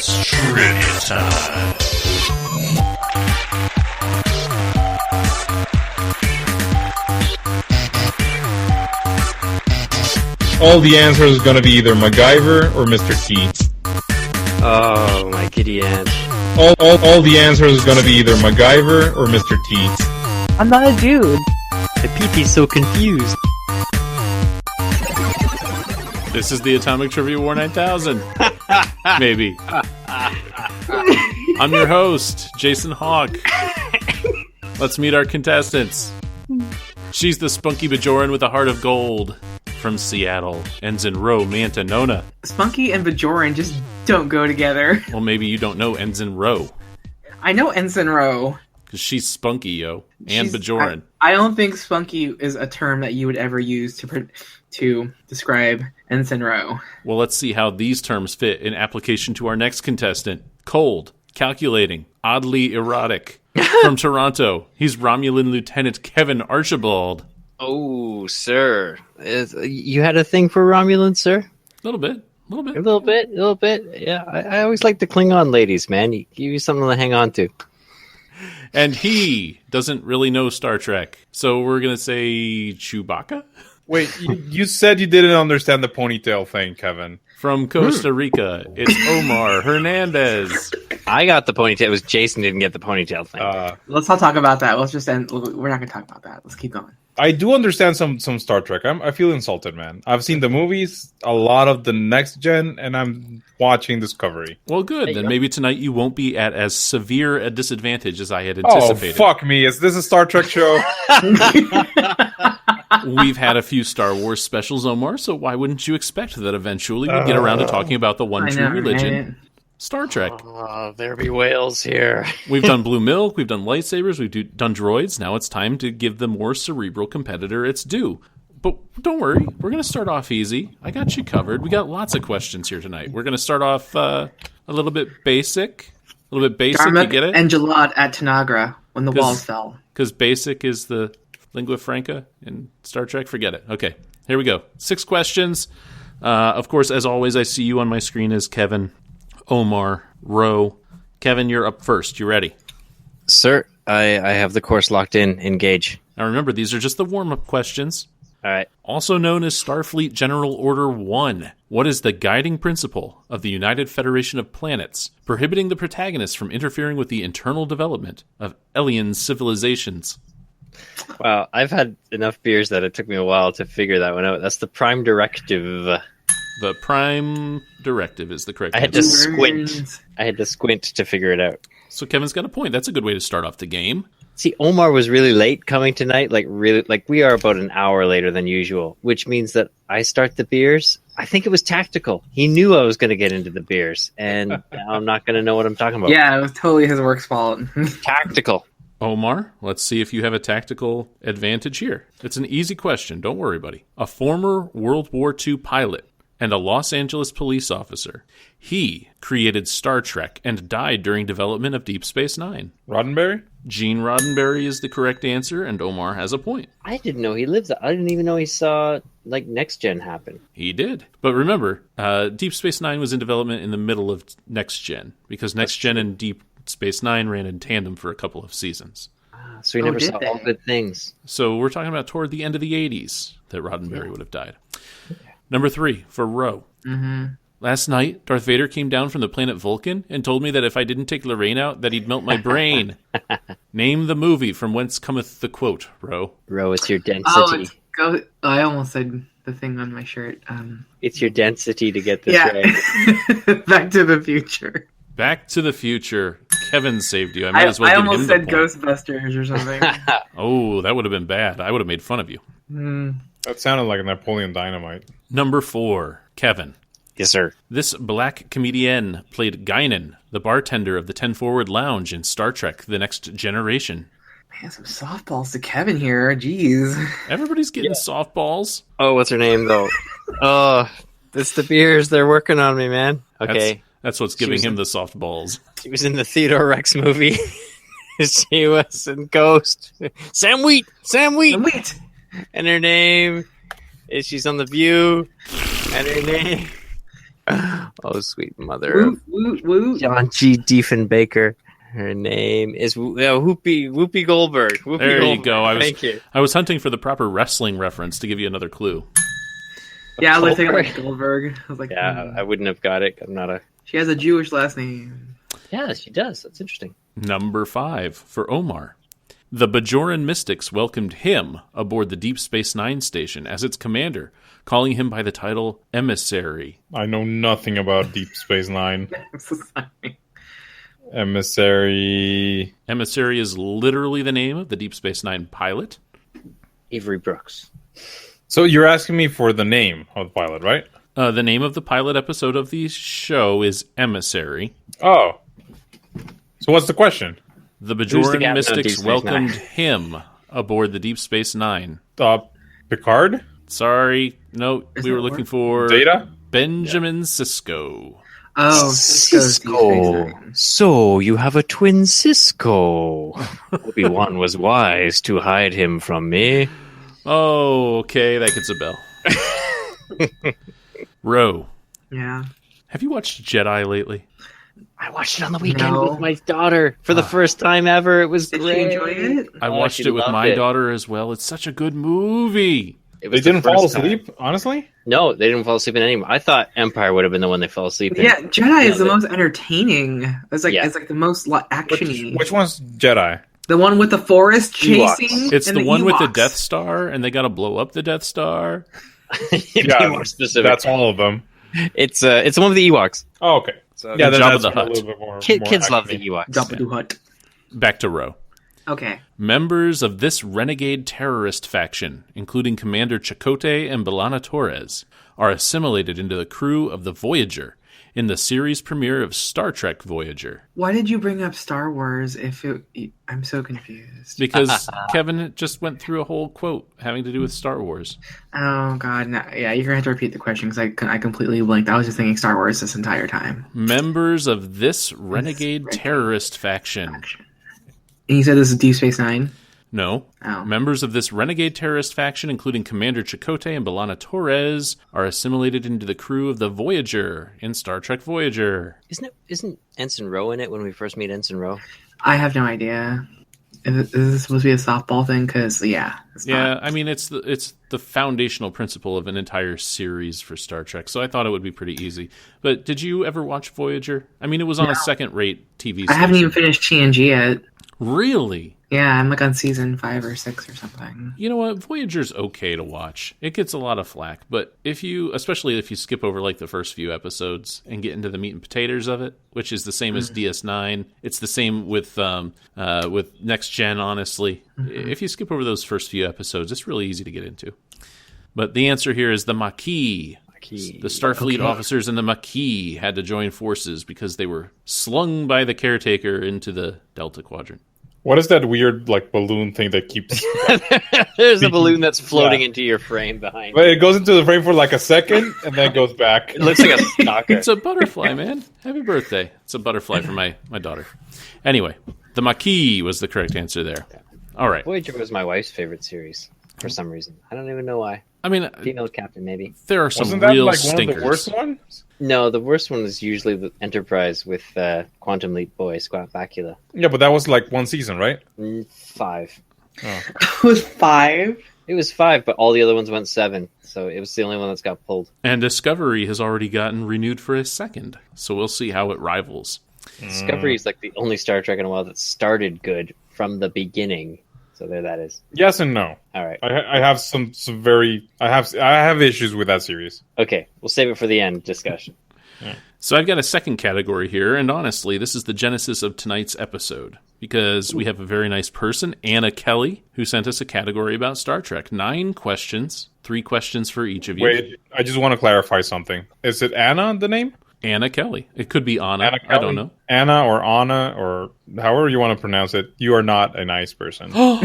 It's trivia time. All the answers is going to be either MacGyver or Mr. T. Oh, my giddy aunt. All the answers is going to be either MacGyver or Mr. T. I'm not a dude. The PT's so confused. This is the Atomic Trivia War 9000. Maybe. I'm your host, Jason Hawk. Let's meet our contestants. She's the spunky Bajoran with a heart of gold. From Seattle, Ensign Ro Mantanona. Spunky and Bajoran just don't go together. Well, maybe you don't know Ensign Ro. I know Ensign Ro. Because she's spunky, yo. And Bajoran. I don't think spunky is a term that you would ever use to describe Ensign Ro. Well, let's see how these terms fit in application to our next contestant. Cold, calculating, oddly erotic. From Toronto, he's Romulan Lieutenant Kevin Archibald. Oh, sir. You had a thing for Romulan, sir? A little bit. A little bit. Yeah, I always like the Klingon ladies, man. You give you something to hang on to. And he doesn't really know Star Trek. So we're going to say Chewbacca? Wait, you said you didn't understand the ponytail thing, Kevin. From Costa Rica, it's Omar Hernandez. I got the ponytail. It was Jason didn't get the ponytail thing. Let's not talk about that. Let's just end. We're not going to talk about that. Let's keep going. I do understand some Star Trek. I feel insulted, man. I've seen the movies, a lot of the next gen, and I'm watching Discovery. Well, good. Then maybe tonight you won't be at as severe a disadvantage as I had anticipated. Oh, fuck me. Is this a Star Trek show? We've had a few Star Wars specials, Omar, so why wouldn't you expect that eventually we'd get around to talking about the one true religion, Star Trek. Oh, there be whales here. We've done blue milk, we've done lightsabers, we've done droids. Now it's time to give the more cerebral competitor its due. But don't worry, we're going to start off easy. I got you covered. We got lots of questions here tonight. We're going to start off a little bit basic. You get it? And Jalad at Tanagra when the walls fell. Because basic is the lingua franca in Star Trek. Forget it. Okay, here we go. 6 questions. Of course, as always, I see you on my screen as Kevin, Omar, Ro. Kevin, you're up first. You ready? Sir, I have the course locked in. Engage. Now remember, these are just the warm-up questions. All right. Also known as Starfleet General Order 1. What is the guiding principle of the United Federation of Planets, prohibiting the protagonists from interfering with the internal development of alien civilizations? Wow, I've had enough beers that it took me a while to figure that one out. That's the Prime Directive. The Prime Directive is the correct answer. I had to squint to figure it out. So Kevin's got a point. That's a good way to start off the game. See, Omar was really late coming tonight. Like we are about an hour later than usual, which means that I start the beers. I think it was tactical. He knew I was going to get into the beers, and now I'm not going to know what I'm talking about. Yeah, it was totally his work's fault. Tactical. Omar, let's see if you have a tactical advantage here. It's an easy question. Don't worry, buddy. A former World War II pilot and a Los Angeles police officer. He created Star Trek and died during development of Deep Space Nine. Roddenberry? Gene Roddenberry is the correct answer, and Omar has a point. I didn't know he lived. I didn't even know he saw Next Gen happen. He did. But remember, Deep Space Nine was in development in the middle of Next Gen, because Next Gen and Deep Space Nine ran in tandem for a couple of seasons. So he never saw all good things. So we're talking about toward the end of the 80s that Roddenberry would have died. Number 3, for Ro. Mm-hmm. Last night, Darth Vader came down from the planet Vulcan and told me that if I didn't take Lorraine out, that he'd melt my brain. Name the movie from whence cometh the quote, Ro. Ro, it's your density. I almost said the thing on my shirt. It's your density to get this right. Back to the Future. Back to the Future. Kevin saved you. I might as well give him the point. I almost said Ghostbusters or something. Oh, that would have been bad. I would have made fun of you. That sounded like Napoleon Dynamite. Number 4, Kevin. Yes, sir. This black comedian played Guinan, the bartender of the 10 Forward Lounge in Star Trek The Next Generation. Man, some softballs to Kevin here. Jeez. Everybody's getting softballs. Oh, what's her name, though? Oh, it's the beers. They're working on me, man. Okay. That's what's giving him the softballs. She was in the Theodore Rex movie. She was in Ghost. Sam Wheat. And her name is, she's on The View. And her name... Oh, sweet mother Woot, of woot, woot. John G. Diefenbaker. Her name is Whoopi Goldberg. Whoopi There you Goldberg. go. Thank you. I was hunting for the proper wrestling reference to give you another clue. Yeah, I was thinking like Goldberg. I was like, Yeah, I wouldn't have got it. I'm not a. She has a Jewish last name. Yeah, she does. That's interesting. Number 5 for Omar. The Bajoran Mystics welcomed him aboard the Deep Space Nine station as its commander, calling him by the title Emissary. I know nothing about Deep Space Nine. I'm so sorry. Emissary. Emissary is literally the name of the Deep Space Nine pilot. Avery Brooks. So you're asking me for the name of the pilot, right? The name of the pilot episode of the show is Emissary. Oh. So what's the question? The Who's the Bajoran captain of Deep Mystics Space welcomed Nine? him aboard the Deep Space Nine. Picard? Sorry, no, we were looking for Data? Benjamin Sisko. Oh, Cisco. So you have a twin Cisco. Obi-Wan was wise to hide him from me. Oh, okay, that gets a bell. Ro, Yeah. have you watched Jedi lately? I watched it on the weekend No. with my daughter for the first time ever. It was Did great. she enjoy it? I watched she it with loved my it. daughter as well. It's such a good movie. It They was the didn't fall first time. asleep, honestly? No, they didn't fall asleep in any. I thought Empire would have been the one they fell asleep in. Yeah, Jedi is the Yeah, most entertaining. It's like Yeah. it's like the most actiony. Which one's Jedi? The one with the forest Ewoks. chasing. It's and the one with the Ewoks. Death Star, and they got to blow up the Death Star. Be more specific. That's all of them. It's the one with the Ewoks. Oh, okay. So Yeah, then Jabba that's the a Hutt. little bit more. Kids more love the actiony. Ewoks. Jabba the Hutt. Back to Ro. Okay. Members of this renegade terrorist faction, including Commander Chakotay and B'Elanna Torres, are assimilated into the crew of the Voyager in the series premiere of Star Trek Voyager. Why did you bring up Star Wars? I'm so confused. Because Kevin just went through a whole quote having to do with Star Wars. Oh God, no, yeah, you're gonna have to repeat the question because I completely blinked. I was just thinking Star Wars this entire time. Members of this renegade terrorist faction. And you said this is Deep Space Nine. No. Oh. Members of this renegade terrorist faction, including Commander Chakotay and B'Elanna Torres, are assimilated into the crew of the Voyager in Star Trek Voyager. Isn't Ensign Rowe in it when we first meet Ensign Rowe? I have no idea. Is this supposed to be a softball thing? Because it's Yeah, not. I mean it's the foundational principle of an entire series for Star Trek, so I thought it would be pretty easy. But did you ever watch Voyager? I mean, it was on a second-rate TV station. I haven't even finished TNG yet. Really? Yeah, I'm like on season 5 or 6 or something. You know what? Voyager's okay to watch. It gets a lot of flack, but especially if you skip over like the first few episodes and get into the meat and potatoes of it, which is the same as DS9. It's the same with Next Gen. Honestly, if you skip over those first few episodes, it's really easy to get into. But the answer here is the Maquis. The Starfleet officers in the Maquis had to join forces because they were slung by the caretaker into the Delta Quadrant. What is that weird like balloon thing that keeps? There's a balloon that's floating into your frame behind. But it goes into the frame for like a second and then goes back. It looks like a stalker. It's a butterfly, man. Happy birthday. It's a butterfly for my daughter. Anyway, the Maquis was the correct answer there. All right. Voyager was my wife's favorite series for some reason. I don't even know why. I mean, Female captain, maybe. there are some Wasn't that real like stinkers. one of the worst ones? No, the worst one is usually the Enterprise with Quantum Leap Boy, Squat Bakula. Yeah, but that was like one season, right? 5. It was 5. It was 5, but all the other ones went 7. So it was the only one that's got pulled. And Discovery has already gotten renewed for a second, so we'll see how it rivals. Discovery is like the only Star Trek in a while that started good from the beginning. So there that is. Yes and no. All right. I have some very I have issues with that series. Okay, we'll save it for the end discussion. So I've got a second category here, and honestly, this is the genesis of tonight's episode, because we have a very nice person, Anna Kelly, who sent us a category about Star Trek. 9 questions, 3 questions for each of you. Wait, I just want to clarify something. Is it Anna, the name? Anna Kelly. It could be Anna. Anna I don't know. Anna or Anna or however you want to pronounce it. You are not a nice person. How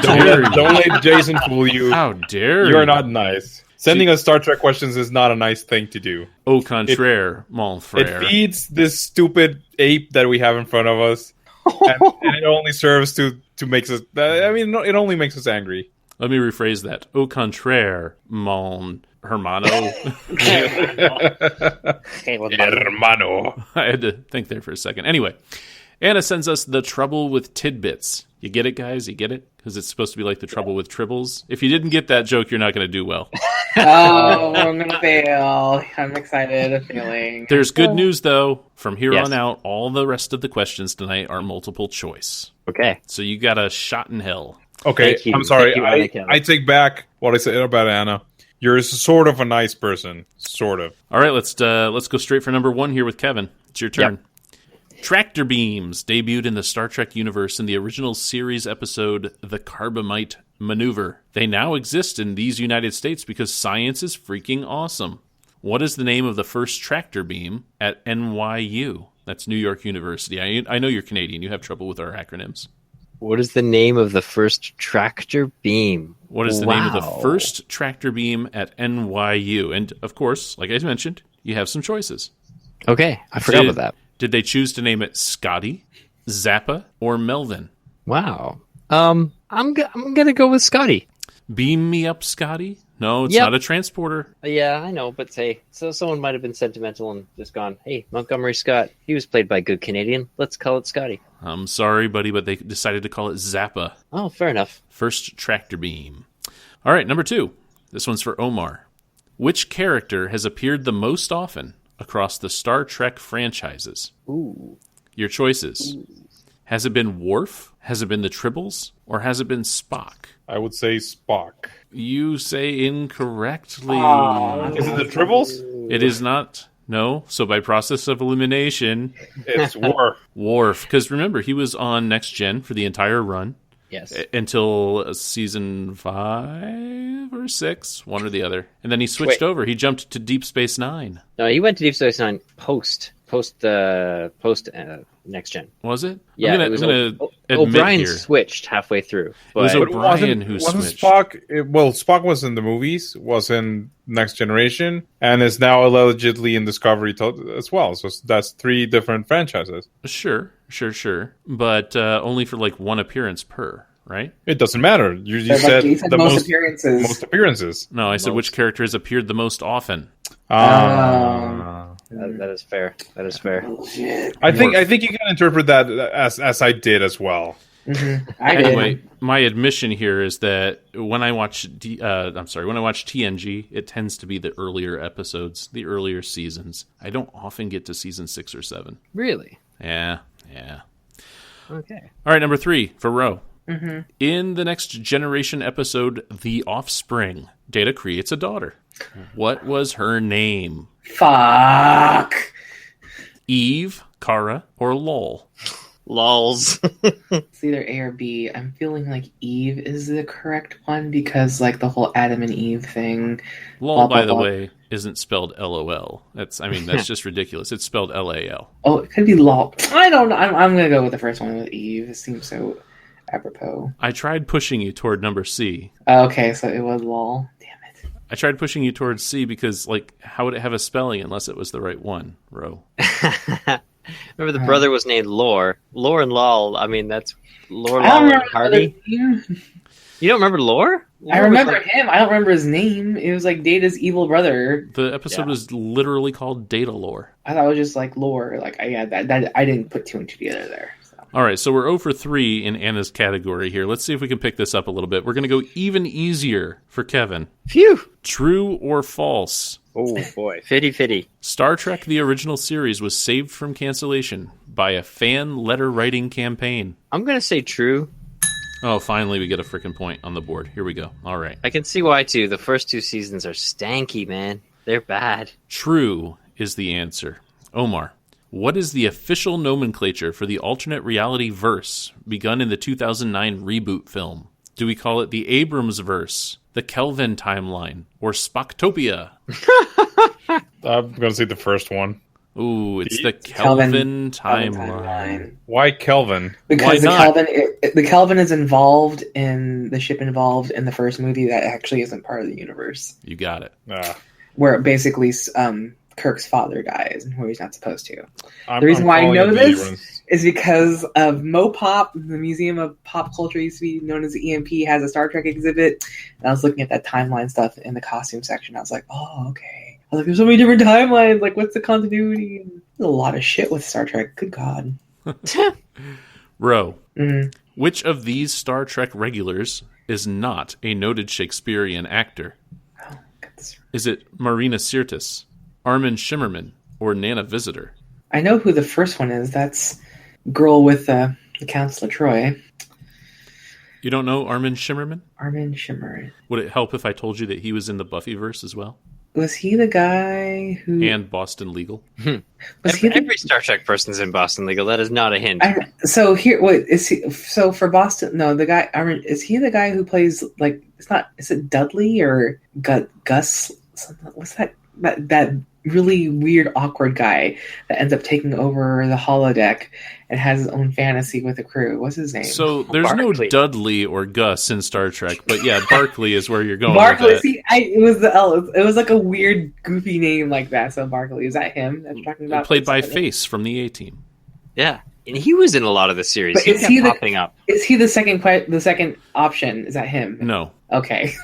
dare you? Don't let Jason fool you. How dare You are not nice. Sending us Star Trek questions is not a nice thing to do. Au contraire, mon frère. It feeds this stupid ape that we have in front of us, and it only serves to make us. I mean, it only makes us angry. Let me rephrase that. Au contraire, mon Hermano. Hermano. I had to think there for a second. Anyway, Anna sends us The Trouble with Tidbits. You get it, guys? You get it? Because it's supposed to be like The Trouble with Tribbles. If you didn't get that joke, you're not going to do well. Oh, I'm gonna fail. I'm excited. Failing. There's good news, though. From here Yes. on out, all the rest of the questions tonight are multiple choice. Okay. So you got a shot in hell. Okay, Thank you. I'm sorry. Thank you, Anna Kelly. I take back what I said about Anna. You're sort of a nice person. Sort of. All right, let's go straight for number one here with Kevin. It's your turn. Tractor beams debuted in the Star Trek universe in the original series episode The Carbamite Maneuver. They now exist in these United States because science is freaking awesome. What is the name of the first tractor beam at NYU? That's New York University. I know you're Canadian. You have trouble with our acronyms. What is the name of the first tractor beam? What is the name of the Wow. first tractor beam at NYU? And, of course, like I mentioned, you have some choices. Okay, I forgot about that. Did they choose to name it Scotty, Zappa, or Melvin? Wow. I'm gonna go with Scotty. Beam me up, Scotty? No, it's Yep. not a transporter. Yeah, I know, but say so. Someone might have been sentimental and just gone, "Hey, Montgomery Scott. He was played by a good Canadian. Let's call it Scotty." I'm sorry, buddy, but they decided to call it Zappa. Oh, fair enough. First tractor beam. All right, number two. This one's for Omar. Which character has appeared the most often across the Star Trek franchises? Ooh. Your choices. Has it been Worf? Has it been the Tribbles? Or has it been Spock? I would say Spock. You say incorrectly. Is it the Tribbles? It is not. No. So by process of elimination, It's Worf. Worf. Because remember, he was on Next Gen for the entire run Yes. until season 5 or 6, one or the other. And then he switched Wait. over. He jumped to Deep Space Nine. No, he went to Deep Space Nine post Next Gen. Was it? Yeah, I'm it gonna was admit O'Brien here. switched halfway through. It was But O'Brien who wasn't switched. Spock? Spock was in the movies, was in Next Generation, and is now allegedly in Discovery as well. So that's 3 different franchises. Sure. But only for like one appearance per, right? It doesn't matter. You But said you said the most appearances. most appearances. No, I said which character has appeared the most often. that is fair. That is fair. Bullshit. I think you can interpret that as I did as well. I did. Anyway, my admission here is that when I watch TNG, it tends to be the earlier episodes, the earlier seasons. I don't often get to season 6 or 7. Really? Yeah. Okay. All right, number 3 for Ro. In the Next Generation episode, The Offspring, Data creates a daughter. What was her name? Fuck. Eve, Kara, or Lol? Lols. It's either A or B. I'm feeling like Eve is the correct one because, like, the whole Adam and Eve thing. Lol, Blah, blah, by the blah. way, isn't spelled LOL. That's just ridiculous. It's spelled LAL. Oh, it could be Lol. I don't know. I'm gonna go with the first one with Eve. It seems so apropos. I tried pushing you toward number C. Okay, so it was Lol. Damn it. I tried pushing you towards C because, like, how would it have a spelling unless it was the right one, Ro? Remember the brother was named Lore. Lore and Lol. I mean, that's Lore, I don't Lol, and remember Hardy. the name. You don't remember Lore? I remember him. I don't remember his name. It was like Data's evil brother. The episode was literally called Data Lore. I thought it was just like lore. Like that I didn't put 2 and 2 together there. So. All right, so we're 0 for 3 in Anna's category here. Let's see if we can pick this up a little bit. We're going to go even easier for Kevin. Phew. True or false? Oh, boy. Fitty. Star Trek the original series was saved from cancellation by a fan letter writing campaign. I'm going to say true. Oh, finally we get a freaking point on the board. Here we go. All right. I can see why, too. The first 2 seasons are stanky, man. They're bad. True is the answer. Omar, what is the official nomenclature for the alternate reality verse begun in the 2009 reboot film? Do we call it the Abrams verse, the Kelvin timeline, or Spocktopia? I'm going to say the first one. Ooh, it's the Kelvin timeline. timeline. Why Kelvin? Because Why not? the Kelvin is involved in the ship involved in the first movie that actually isn't part of the universe. You got it. Where basically Kirk's father dies and who he's not supposed to. I'm reason why I calling know it the this Abrams. is because of Mopop, the Museum of Pop Culture used to be known as the EMP, has a Star Trek exhibit. And I was looking at that timeline stuff in the costume section. I was like, oh, okay. I was like, there's so many different timelines. Like, what's the continuity? There's a lot of shit with Star Trek. Good God. Ro, Mm. which of these Star Trek regulars is not a noted Shakespearean actor? Oh, got this. Is it Marina Sirtis, Armin Shimmerman, or Nana Visitor? I know who the first one is. That's girl with the Council of Troy. You don't know Armin Shimmerman? Armin Shimmer. Would it help if I told you that he was in the Buffyverse as well? Was he the guy who... And Boston Legal? was he the... Every Star Trek person's in Boston Legal. That is not a hint. So here, wait, is he? So for Boston, no, the guy. Is he the guy who plays like? It's not. Is it Dudley or Gus? Something, what's that? That really weird, awkward guy that ends up taking over the holodeck and has his own fantasy with the crew. What's his name? So there's Barclay. no Dudley or Gus in Star Trek, but yeah, Barclay is where you're going Barclay. with that. See, it was the L. It was like a weird, goofy name like that. So Barclay, is that him that you're talking about? Played by Face from the A-Team. Yeah, and he was in a lot of the series. But He is kept he the- popping up. Is he the second option? Is that him? No. Okay.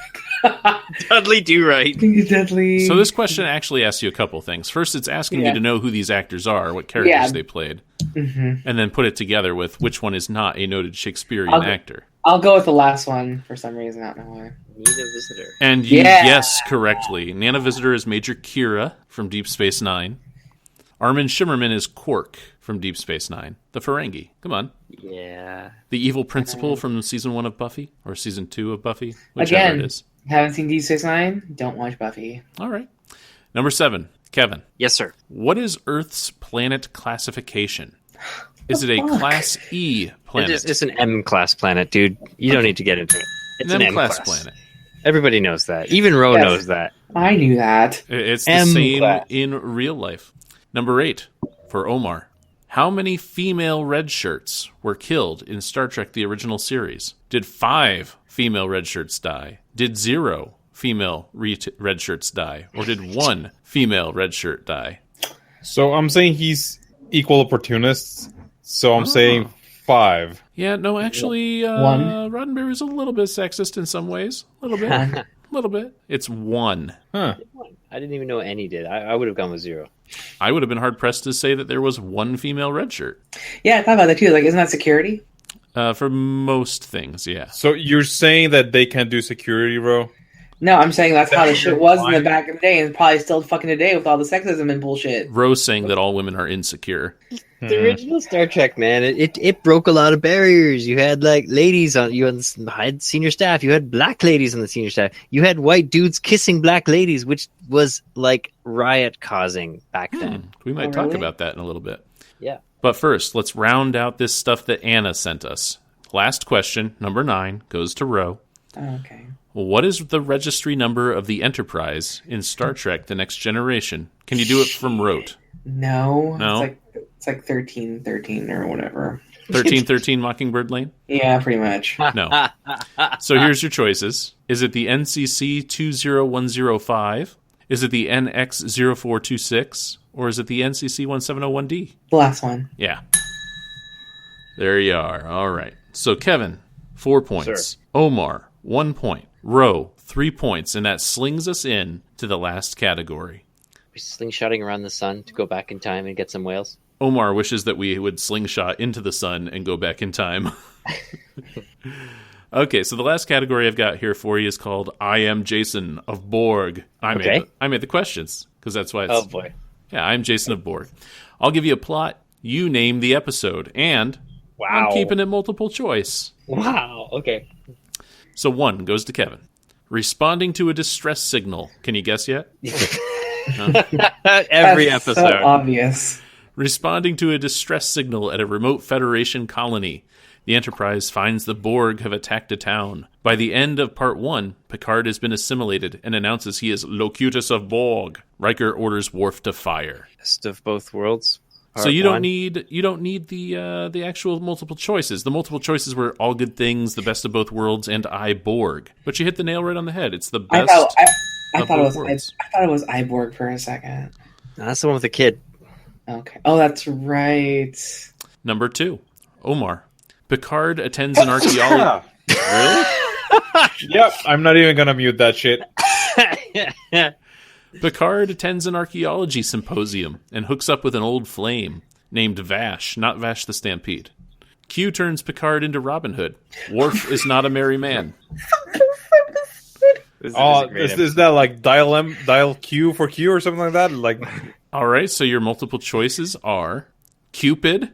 Dudley Do Right. Dudley. So this question actually asks you a couple things. First, it's asking you Yeah. to know who these actors are, what characters Yeah. they played, Mhm. and then put it together with which one is not a noted Shakespearean actor. I'll go with the last one for some reason. I don't know why. Nina Visitor. And you Yeah. guessed correctly. Nana Visitor is Major Kira from Deep Space Nine. Armin Shimmerman is Quark from Deep Space Nine. The Ferengi. Come on. Yeah. The evil principal from season 1 of Buffy, or season 2 of Buffy, whichever Again. it is. Haven't seen D69? Don't watch Buffy. All right. Number 7, Kevin. Yes, sir. What is Earth's planet classification? Is it a fuck? Class E planet? It's an M-class planet, dude. You don't need to get into it. It's an an M-class M-class planet. Everybody knows that. Even Ro Yes. knows that. I knew that. It's the M-class. same in real life. Number 8, for Omar. How many female red shirts were killed in Star Trek the original series? Did 5 female red shirts die? Did 0 female red shirts die? Or did 1 female red shirt die? So I'm saying he's equal opportunists. So I'm saying 5. Yeah, no, actually, One. Roddenberry is a little bit sexist in some ways. A little bit. A little bit. It's 1. Huh. I didn't even know any did. I would have gone with 0. I would have been hard-pressed to say that there was 1 female red shirt. Yeah, I thought about that too. Like, isn't that security? For most things, yeah. So you're saying that they can do security, bro? No, I'm saying that's how the shit was in the back of the day, and probably still fucking today with all the sexism and bullshit. Rose saying that all women are insecure. The original Star Trek, man, it broke a lot of barriers. You had like ladies on, you had senior staff. You had black ladies on the senior staff. You had white dudes kissing black ladies, which was like riot causing back then. We might Oh, talk really? about that in a little bit. Yeah. But first, let's round out this stuff that Anna sent us. Last question, number 9, goes to Ro. Oh, okay. What is the registry number of the Enterprise in Star Trek The Next Generation? Can you do it from rote? No. No? It's like 1313 or whatever. 1313 Mockingbird Lane? Yeah, pretty much. No. So here's your choices. Is it the NCC 20105? Is it the NX 0426? Or is it the NCC 1701D? The last one. Yeah. There you are. All right. So Kevin, 4 points. Sir. Omar, 1 point. Ro, 3 points. And that slings us in to the last category. We slingshotting around the sun to go back in time and get some whales. Omar wishes that we would slingshot into the sun and go back in time. Okay, so the last category I've got here for you is called I Am Jason of Borg. I made the questions, because that's why it's... Oh boy. Yeah, I'm Jason of Borg. I'll give you a plot, you name the episode, and Wow. I'm keeping it multiple choice. Wow. Okay. So 1 goes to Kevin. Responding to a distress signal. Can you guess yet? Every That's episode. so obvious. Responding to a distress signal at a remote Federation colony. The Enterprise finds the Borg have attacked a town. By the end of part 1, Picard has been assimilated and announces he is Locutus of Borg. Riker orders Worf to fire. Best of both worlds. So you don't need the actual multiple choices. The multiple choices were All Good Things, The Best of Both Worlds, and I Borg. But you hit the nail right on the head. It's the I best thought, I of thought both it was worlds. I thought it was Iborg for a second. That's the one with the kid. Okay. Oh, that's right. Number 2, Omar. Picard attends an archaeology. Really? Yep, I'm not even gonna mute that shit. Picard attends an archaeology symposium and hooks up with an old flame named Vash, not Vash the Stampede. Q turns Picard into Robin Hood. Worf is not a merry man. Is that like dial Q for Q or something like that? Like, All right, so your multiple choices are Cupid,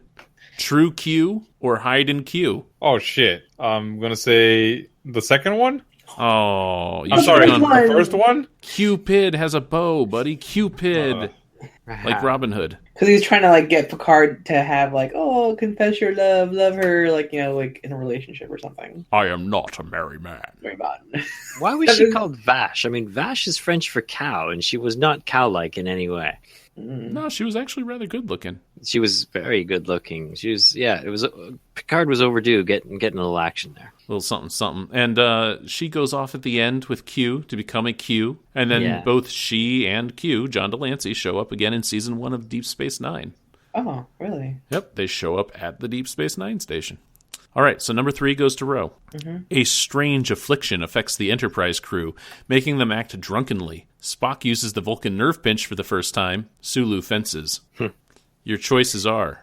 True Q, or Hide and Q. oh shit. I'm gonna say the second one. Oh, you I'm should sorry, have the gone. first one. Cupid has a bow, buddy. Cupid, like Robin Hood. Because he was trying to like get Picard to have like, oh, confess your love her, like like in a relationship or something. I am not a merry man. Very bad. Why was she called Vash? I mean, Vash is French for cow, and she was not cow-like in any way. No, she was actually rather good looking. She was very good looking. She was, it was Picard was overdue getting a little action there. A little something, something. And she goes off at the end with Q to become a Q. And then both she and Q, John Delancey, show up again in season 1 of Deep Space Nine. Oh, really? Yep, they show up at the Deep Space Nine station. All right, so number 3 goes to Ro. Mm-hmm. A strange affliction affects the Enterprise crew, making them act drunkenly. Spock uses the Vulcan nerve pinch for the first time. Sulu fences. Your choices are,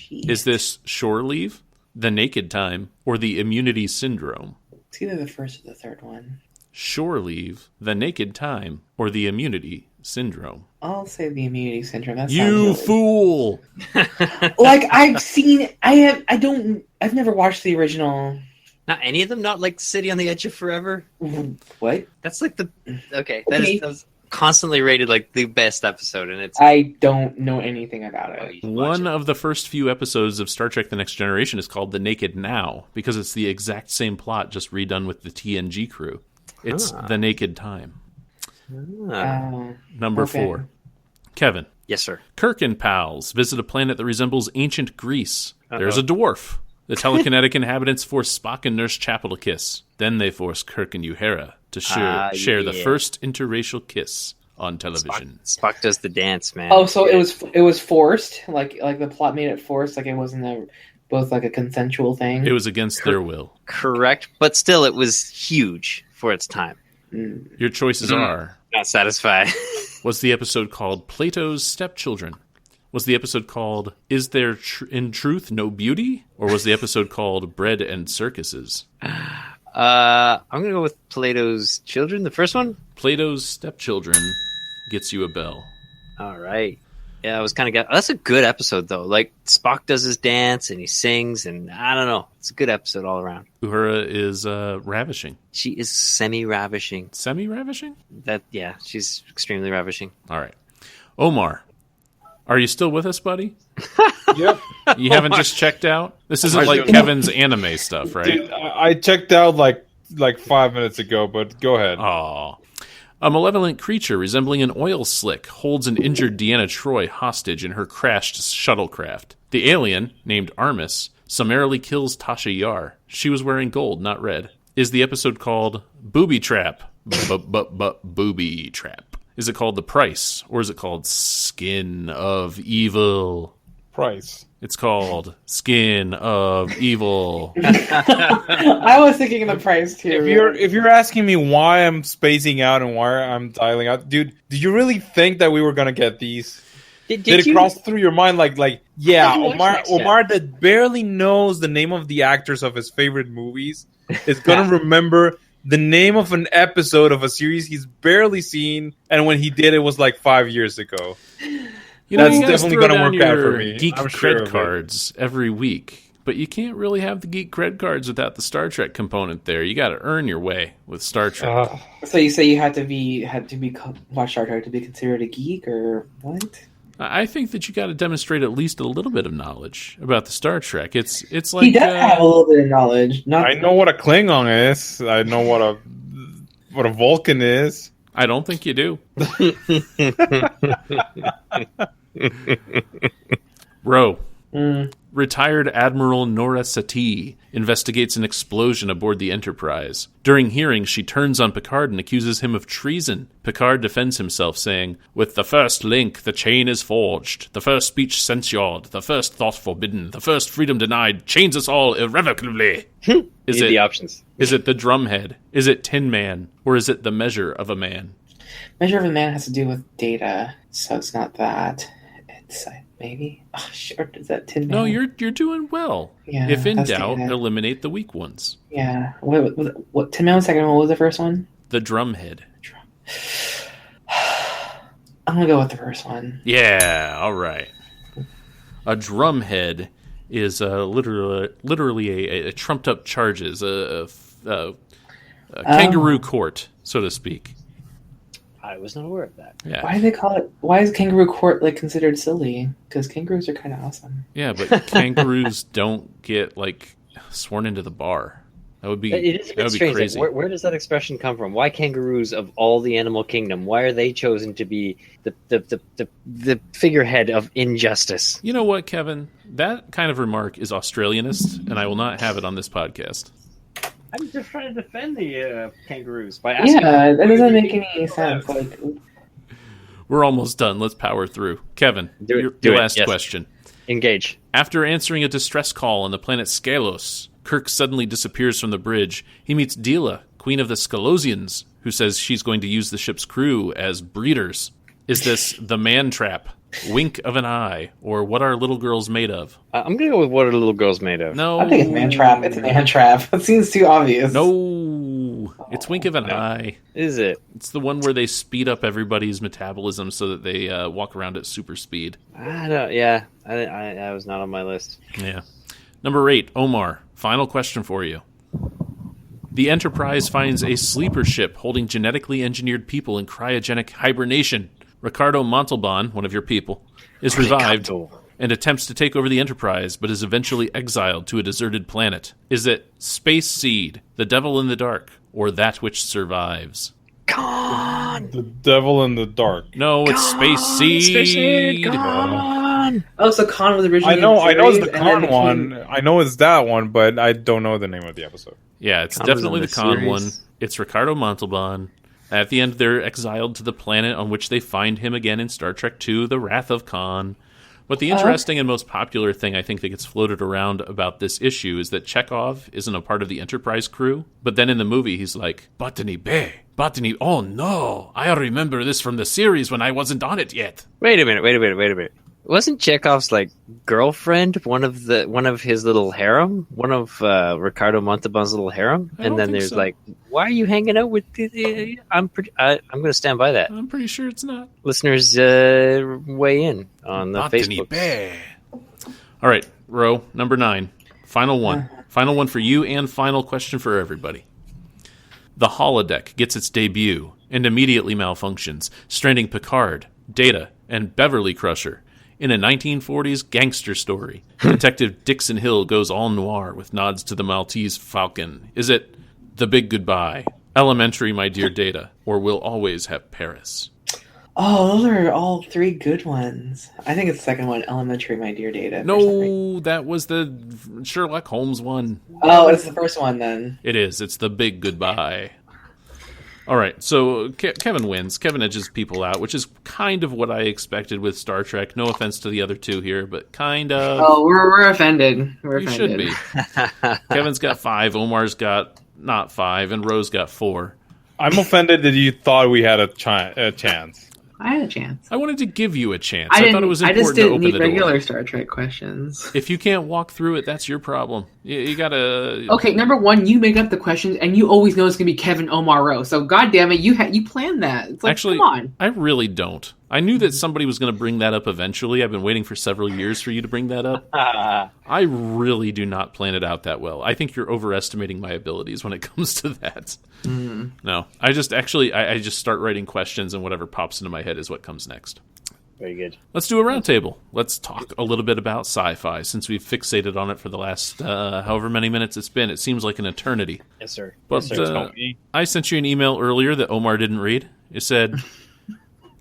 is this shore leave, the naked time, or the immunity syndrome? It's either the first or the third one. Shore leave, the naked time, or the immunity syndrome? I'll say the immunity syndrome. That You sounds fool! like I've never watched the original. Not any of them? Not like City on the Edge of Forever? What? That's like the... Okay, that is constantly rated like the best episode, and it's... I don't know anything about it. One of the first few episodes of Star Trek The Next Generation is called The Naked Now, because it's the exact same plot, just redone with the TNG crew. It's The Naked Time. Number 4. Kevin. Yes, sir. Kirk and pals visit a planet that resembles ancient Greece. There's a dwarf. The telekinetic inhabitants force Spock and Nurse Chapel to kiss. Then they force Kirk and Uhura to share the first interracial kiss on television. Spock does the dance, man. Oh, so it was forced? Like the plot made it forced? Like it wasn't both like a consensual thing? It was against their will. Correct, but still it was huge for its time. Your choices are... Not satisfied. Was the episode called Plato's Stepchildren? Was the episode called Is There in Truth No Beauty? Or was the episode called Bread and Circuses? I'm going to go with Plato's Children, the first one. Plato's Stepchildren gets you a bell. All right. Yeah, I was kind of... That's a good episode, though. Like, Spock does his dance, and he sings, and I don't know. It's a good episode all around. Uhura is ravishing. She is semi-ravishing. Semi-ravishing? Yeah, she's extremely ravishing. All right. Omar, are you still with us, buddy? Yep. You haven't just checked out? This isn't like Kevin's anime stuff, right? Dude, I checked out like 5 minutes ago, but go ahead. Aw. A malevolent creature resembling an oil slick holds an injured Deanna Troi hostage in her crashed shuttlecraft. The alien, named Armis, summarily kills Tasha Yar. She was wearing gold, not red. Is the episode called Booby Trap? Booby Trap. Is it called The Price? Or is it called Skin of Evil? Price. It's called Skin of Evil. I was thinking of The Price too. If you're asking me why I'm spacing out and why I'm dialing out, dude, did you really think that we were gonna get these? Did it cross through your mind like yeah, Omar that barely knows the name of the actors of his favorite movies is gonna remember the name of an episode of a series he's barely seen, and when he did, it was like 5 years ago. That's definitely going to work out for me. Geek cred cards every week, but you can't really have the geek cred cards without the Star Trek component there. You got to earn your way with Star Trek. So you say you had to watch Star Trek to be considered a geek, or what? I think that you got to demonstrate at least a little bit of knowledge about the Star Trek. It's like he does have a little bit of knowledge. I know what a Klingon is. I know what a Vulcan is. I don't think you do. Ro, Retired Admiral Nora Satie investigates an explosion aboard the Enterprise. During hearings, she turns on Picard and accuses him of treason. Picard defends himself, saying, "With the first link, the chain is forged. The first speech censured. The first thought forbidden. The first freedom denied. Chains us all irrevocably." Is it the options? Is it the drumhead? Is it Tin Man? Or is it the measure of a man? Measure of a man has to do with data, so it's not that. It's maybe. Oh, sure. Is that Tin Man? No, you're doing well. Yeah, if in that's doubt, data. eliminate the weak ones. Yeah. What Tin Man was the second one? What was the first one? The drumhead. I'm gonna go with the first one. Yeah, all right. A drumhead is literally a trumped up charges, a kangaroo court, so to speak. I was not aware of that. Yeah. Why do they call it? Why is kangaroo court considered silly? Because kangaroos are kind of awesome. Yeah, but kangaroos don't get sworn into the bar. That would be It is a bit strange. crazy. Where does that expression come from? Why kangaroos of all the animal kingdom? Why are they chosen to be the figurehead of injustice? You know what, Kevin? That kind of remark is Australianist, and I will not have it on this podcast. I'm just trying to defend the kangaroos by asking. Yeah, that doesn't make any sense. We're almost done. Let's power through. Kevin, your last question. Engage. After answering a distress call on the planet Scalos, Kirk suddenly disappears from the bridge. He meets Dila, queen of the Scalosians, who says she's going to use the ship's crew as breeders. Is this the man trap, wink of an eye, or what are little girls made of? I'm going to go with what are little girls made of. No. I think it's man trap. It's a man trap. It seems too obvious. No. It's wink of an eye. Is it? It's the one where they speed up everybody's metabolism so that they walk around at super speed. I don't. Yeah, I was not on my list. Yeah. Number 8, Omar. Final question for you. The Enterprise finds a sleeper ship holding genetically engineered people in cryogenic hibernation. Ricardo Montalban, one of your people, is revived and attempts to take over the Enterprise, but is eventually exiled to a deserted planet. Is it Space Seed, the Devil in the Dark, or That Which Survives? Gone. The Devil in the Dark. No, it's Space Seed. Space Seed. Gone. Oh, so Khan was originally. I know it's the series, Khan one. I know it's that one, but I don't know the name of the episode. Yeah, it's Khan was definitely in the the Khan series. one. It's Ricardo Montalban. At the end, they're exiled to the planet on which they find him again in Star Trek II, The Wrath of Khan. But the interesting and most popular thing I think that gets floated around about this issue is that Chekhov isn't a part of the Enterprise crew, but then in the movie he's like, Botany Bay, Botany, oh no, I remember this from the series when I wasn't on it yet. Wait a minute. Wasn't Chekhov's girlfriend one of his little harem? One of Ricardo Montalban's little harem? I And don't then think there's so. why are you hanging out with? I'm going to stand by that. I'm pretty sure it's not. Listeners, weigh in on the Botany Facebook. Bay. All right, row number 9. Final one. Final one for you and final question for everybody. The holodeck gets its debut and immediately malfunctions, stranding Picard, Data, and Beverly Crusher. In a 1940s gangster story, Detective Dixon Hill goes all noir with nods to the Maltese Falcon. Is it The Big Goodbye, Elementary, My Dear Data, or We'll Always Have Paris? Oh, those are all three good ones. I think it's the second one, Elementary, My Dear Data. No, that was the Sherlock Holmes one. Oh, it's the first one then. It is. It's The Big Goodbye. All right, so Kevin wins. Kevin edges people out, which is kind of what I expected with Star Trek. No offense to the other two here, but kind of. Oh, we're offended. We're You offended. should be. Kevin's got 5, Omar's got not 5, and Rose got 4. I'm offended that you thought we had a chance. I had a chance. I wanted to give you a chance. I thought it was important just to didn't open need the regular door. Star Trek questions. If you can't walk through it, that's your problem. You gotta. Okay, number one, you make up the questions, and you always know it's gonna be Kevin Omar Rowe. So, goddamn it, you planned that. It's like, Actually, come on. I really don't. I knew that somebody was going to bring that up eventually. I've been waiting for several years for you to bring that up. I really do not plan it out that well. I think you're overestimating my abilities when it comes to that. No, I just start writing questions, and whatever pops into my head is what comes next. Very good. Let's do a roundtable. Let's talk a little bit about sci-fi, since we've fixated on it for the last however many minutes it's been. It seems like an eternity. Yes, sir. But Yes, sir. I sent you an email earlier that Omar didn't read. It said,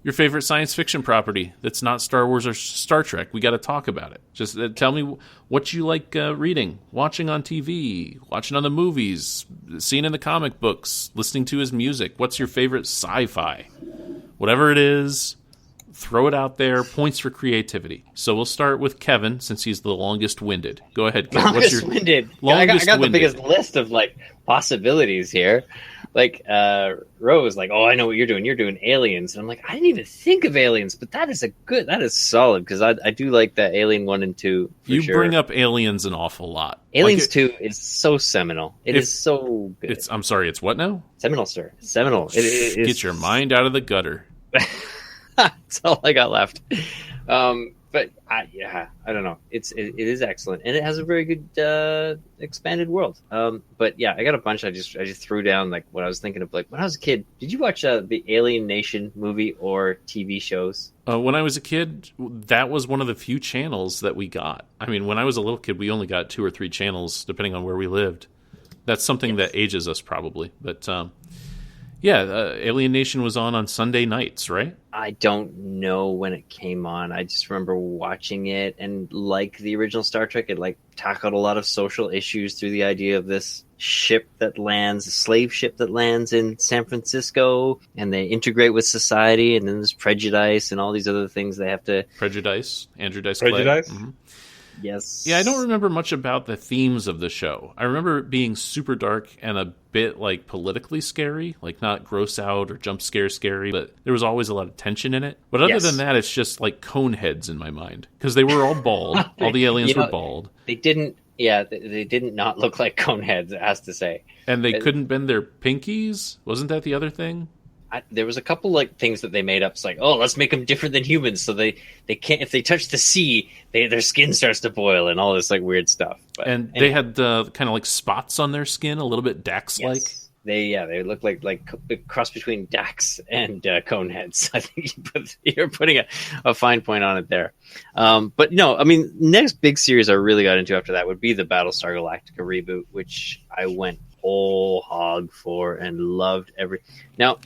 Your favorite science fiction property that's not Star Wars or Star Trek. We got to talk about it. Just tell me what you like reading, watching on TV, watching on the movies, seeing in the comic books, listening to his music. What's your favorite sci-fi? Whatever it is, throw it out there. Points for creativity. So we'll start with Kevin, since he's the longest-winded. Go ahead, Kevin. What's your longest-winded? I got the biggest list of possibilities here. Rose, I know what you're doing. You're doing Aliens. And I'm like, I didn't even think of Aliens, but that is solid, because I do like that Alien 1 and 2. You bring up Aliens an awful lot. Aliens 2 is so seminal. It is so good. I'm sorry, it's what now? Seminal, sir. Seminal. Get your mind out of the gutter. That's all I got left. But I don't know. It is excellent, and it has a very good expanded world. But yeah, I got a bunch. I just threw down what I was thinking of. When I was a kid, did you watch the Alien Nation movie or TV shows? When I was a kid, that was one of the few channels that we got. I mean, when I was a little kid, we only got 2 or 3 channels depending on where we lived. That's something that ages us probably, but. Alien Nation was on Sunday nights, right? I don't know when it came on. I just remember watching it, and like the original Star Trek, it tackled a lot of social issues through the idea of this ship that lands, a slave ship that lands in San Francisco, and they integrate with society, and then there's prejudice and all these other things they have to... Prejudice? Andrew Dice Clay? Prejudice? Mm-hmm. Yes. Yeah, I don't remember much about the themes of the show. I remember it being super dark and a bit politically scary, not gross out or jump scary, but there was always a lot of tension in it. But other than that, it's just cone heads in my mind, because they were all bald. All the aliens were bald. They didn't not look like cone heads, it has to say. And they couldn't bend their pinkies? Wasn't that the other thing? There was a couple things that they made up. It's let's make them different than humans, so they can't. If they touch the sea, their skin starts to boil and all this weird stuff. But, and they had kind of spots on their skin, a little bit Dax-like. Yes. They look like a cross between Dax and Coneheads. I think you're putting a fine point on it there. But no, I mean, next big series I really got into after that would be the Battlestar Galactica reboot, which I went whole hog for and loved Now,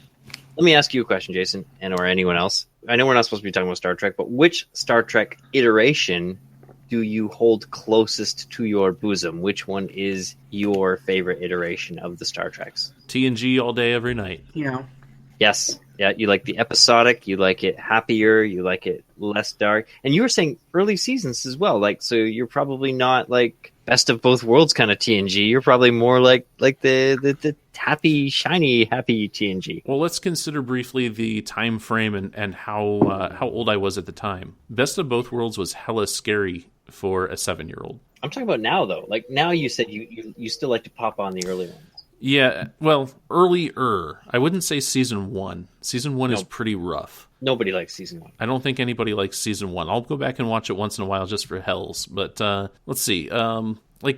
let me ask you a question, Jason, or anyone else. I know we're not supposed to be talking about Star Trek, but which Star Trek iteration do you hold closest to your bosom? Which one is your favorite iteration of the Star Treks? TNG all day, every night. Yeah. Yes. Yeah, you like the episodic, you like it happier, you like it less dark. And you were saying early seasons as well. So you're probably not best of both worlds kind of TNG. You're probably more like the happy, shiny, happy TNG. Well, let's consider briefly the time frame and how old I was at the time. Best of both worlds was hella scary for a 7-year-old. I'm talking about now, though. Now you said you still like to pop on the early ones. Yeah, well, earlier. I wouldn't say season 1. Season 1 is pretty rough. Nobody likes season 1. I don't think anybody likes season 1. I'll go back and watch it once in a while just for hells. But let's see.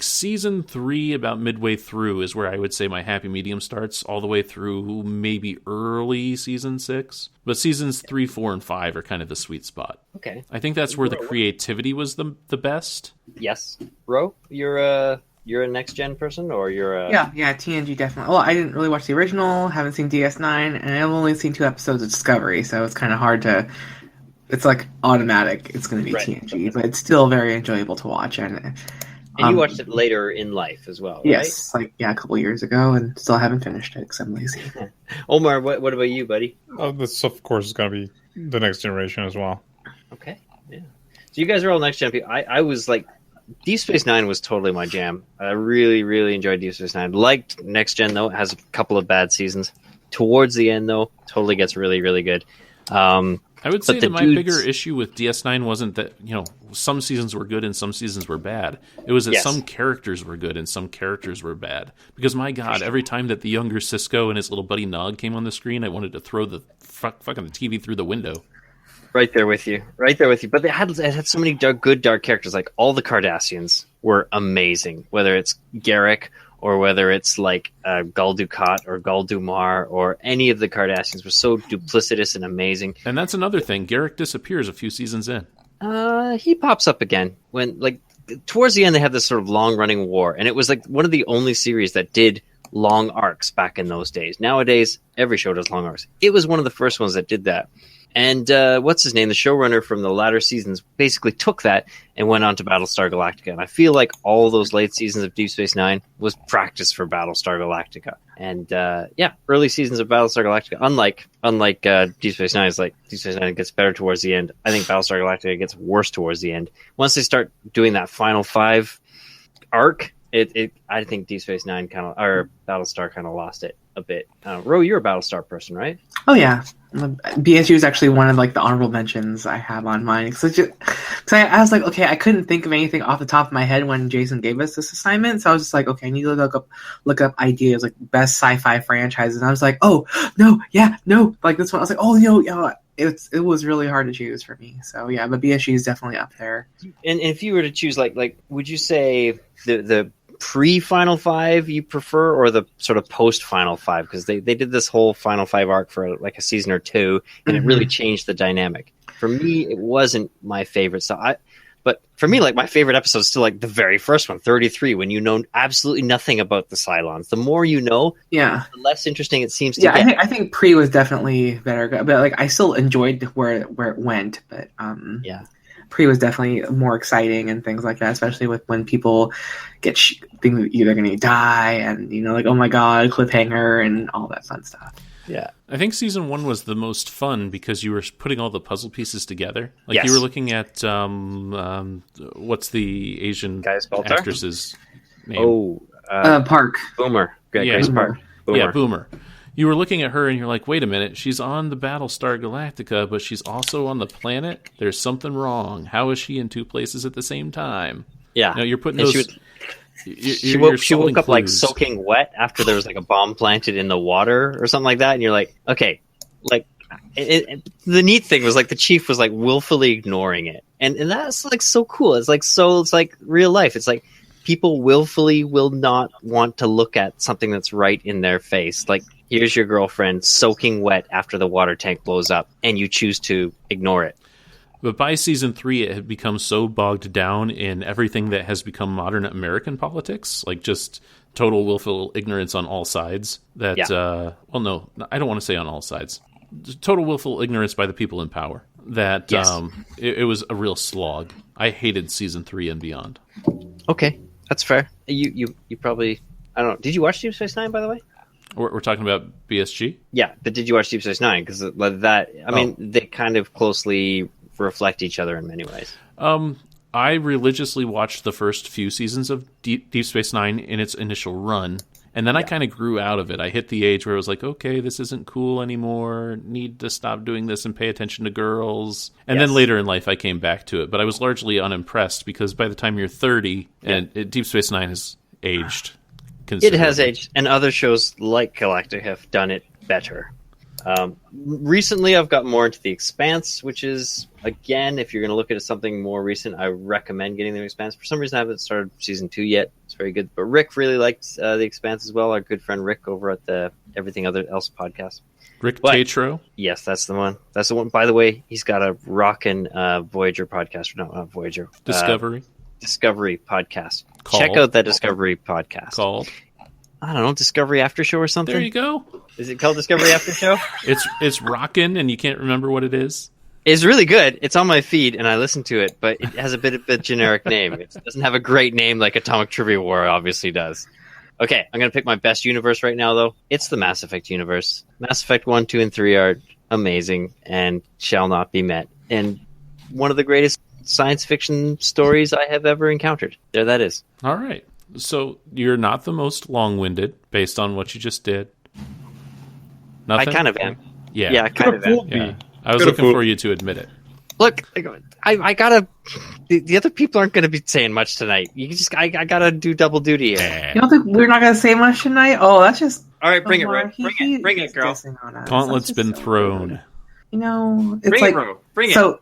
Season 3, about midway through, is where I would say my happy medium starts, all the way through maybe early season 6. But seasons 3, 4, and 5 are kind of the sweet spot. Okay. I think that's where the creativity was the best. Yes. Ro, you're a next-gen person, or you're a... Yeah, TNG definitely. Well, I didn't really watch the original, haven't seen DS9, and I've only seen 2 episodes of Discovery, so it's kind of hard to... It's automatic, it's going to be TNG, but it's still very enjoyable to watch. And you watched it later in life as well, right? Yes, a couple years ago, and still haven't finished it because I'm lazy. Omar, what about you, buddy? This, of course, is going to be the next generation as well. Okay, yeah. So you guys are all next-gen people. I was Deep Space Nine was totally my jam. I really, really enjoyed Deep Space Nine. Liked Next Gen, though. It has a couple of bad seasons. Towards the end, though, totally gets really, really good. I would say that my bigger issue with DS9 wasn't that, some seasons were good and some seasons were bad. It was that some characters were good and some characters were bad. Because, my God, every time that the younger Sisko and his little buddy Nog came on the screen, I wanted to throw the fucking TV through the window. Right there with you. But it had so many good dark characters. All the Cardassians were amazing. Whether it's Garrick or whether it's Gul Dukat or Gul Dumar or any of the Cardassians were so duplicitous and amazing. And that's another thing. Garrick disappears a few seasons in. He pops up again when towards the end they had this sort of long running war, and it was one of the only series that did long arcs back in those days. Nowadays, every show does long arcs. It was one of the first ones that did that. And what's his name? The showrunner from the latter seasons basically took that and went on to Battlestar Galactica. And I feel like all those late seasons of Deep Space Nine was practice for Battlestar Galactica. And early seasons of Battlestar Galactica, unlike Deep Space Nine, is like Deep Space Nine gets better towards the end. I think Battlestar Galactica gets worse towards the end. Once they start doing that final 5 arc, I think Deep Space Nine or Battlestar kind of lost it a bit. Ro, you're a Battlestar person, right? Oh yeah, BSU is actually one of like the honorable mentions I have on mine. Because I was like, okay, I couldn't think of anything off the top of my head when Jason gave us this assignment, so I was just like, okay, I need to look up ideas like best sci-fi franchises. And I was like, oh no, like this one. I was like, oh it was really hard to choose for me. So yeah, but BSU is definitely up there. And if you were to choose, like, would you say the pre-Final 5 you prefer, or the sort of post-Final 5? Because they did this whole Final 5 arc for like a season or two, and it really changed the dynamic. For me, it wasn't my favorite. But for me, like, my favorite episode is still like the very first one, 33, when you know absolutely nothing about the Cylons. The more you know, the less interesting it seems to get. I think pre was definitely better, but like I still enjoyed where it went. But pre was definitely more exciting and things like that, especially with when people get think either going to die and like, oh my god, cliffhanger and all that fun stuff. Yeah, I think season 1 was the most fun because you were putting all the puzzle pieces together. Like you were looking at what's the Asian actress's name? Park. Boomer. Grace Park. Boomer. Yeah, Boomer. You were looking at her and you're like, wait a minute, she's on the Battlestar Galactica, but she's also on the planet? There's something wrong. How is she in 2 places at the same time? Yeah. You're putting those... She woke up like soaking wet after there was like a bomb planted in the water or something like that, and you're like, okay, like the neat thing was like the chief was like willfully ignoring it, and that's like so cool. It's like real life. It's like people willfully will not want to look at something that's right in their face. Like, here's your girlfriend soaking wet after the water tank blows up, and you choose to ignore it. But by season 3, it had become so bogged down in everything that has become modern American politics, like just total willful ignorance on all sides. That, well, no, I don't want to say on all sides. Total willful ignorance by the people in power. That it was a real slog. I hated season 3 and beyond. Okay, that's fair. You probably, I don't know. Did you watch Deep Space Nine, by the way? We're talking about BSG? Yeah, but did you watch Deep Space Nine? Because that, I mean, they kind of closely reflect each other in many ways. I religiously watched the first few seasons of Deep Space Nine in its initial run, and then I kind of grew out of it. I hit the age where I was like, okay, this isn't cool anymore, need to stop doing this and pay attention to girls. And then later in life, I came back to it, but I was largely unimpressed because by the time you're 30, and Deep Space Nine has aged considerably. It has aged, and other shows like Galactic have done it better. Recently, I've got more into The Expanse, which is, again, if you're going to look at something more recent, I recommend getting The Expanse. For some reason, I haven't started season 2 yet. It's very good. But Rick really liked The Expanse as well. Our good friend Rick over at the Everything Else podcast. Rick Tatro? Yes, that's the one. That's the one. By the way, he's got a rockin' Voyager podcast. No, not Voyager. Discovery podcast. Check out that Discovery podcast. Called? I don't know, Discovery After Show or something. There you go. Is it called Discovery After Show? It's rockin' and you can't remember what it is. It's really good. It's on my feed and I listen to it, but it has a bit of a generic name. It doesn't have a great name like Atomic Trivia War obviously does. Okay, I'm going to pick my best universe right now, though. It's the Mass Effect universe. Mass Effect 1, 2, and 3 are amazing and shall not be met. And one of the greatest science fiction stories I have ever encountered. There that is. All right. So you're not the most long-winded based on what you just did. Nothing? I kind of am. Yeah, I kind of am. Yeah. I was looking for you to admit it. Look, I gotta. The other people aren't gonna be saying much tonight. I gotta do double duty here. You don't think we're not gonna say much tonight? Oh, that's just. All right, bring it, Rick. Bring it, girl. Gauntlet's been thrown. It's bring like it, bring it. So,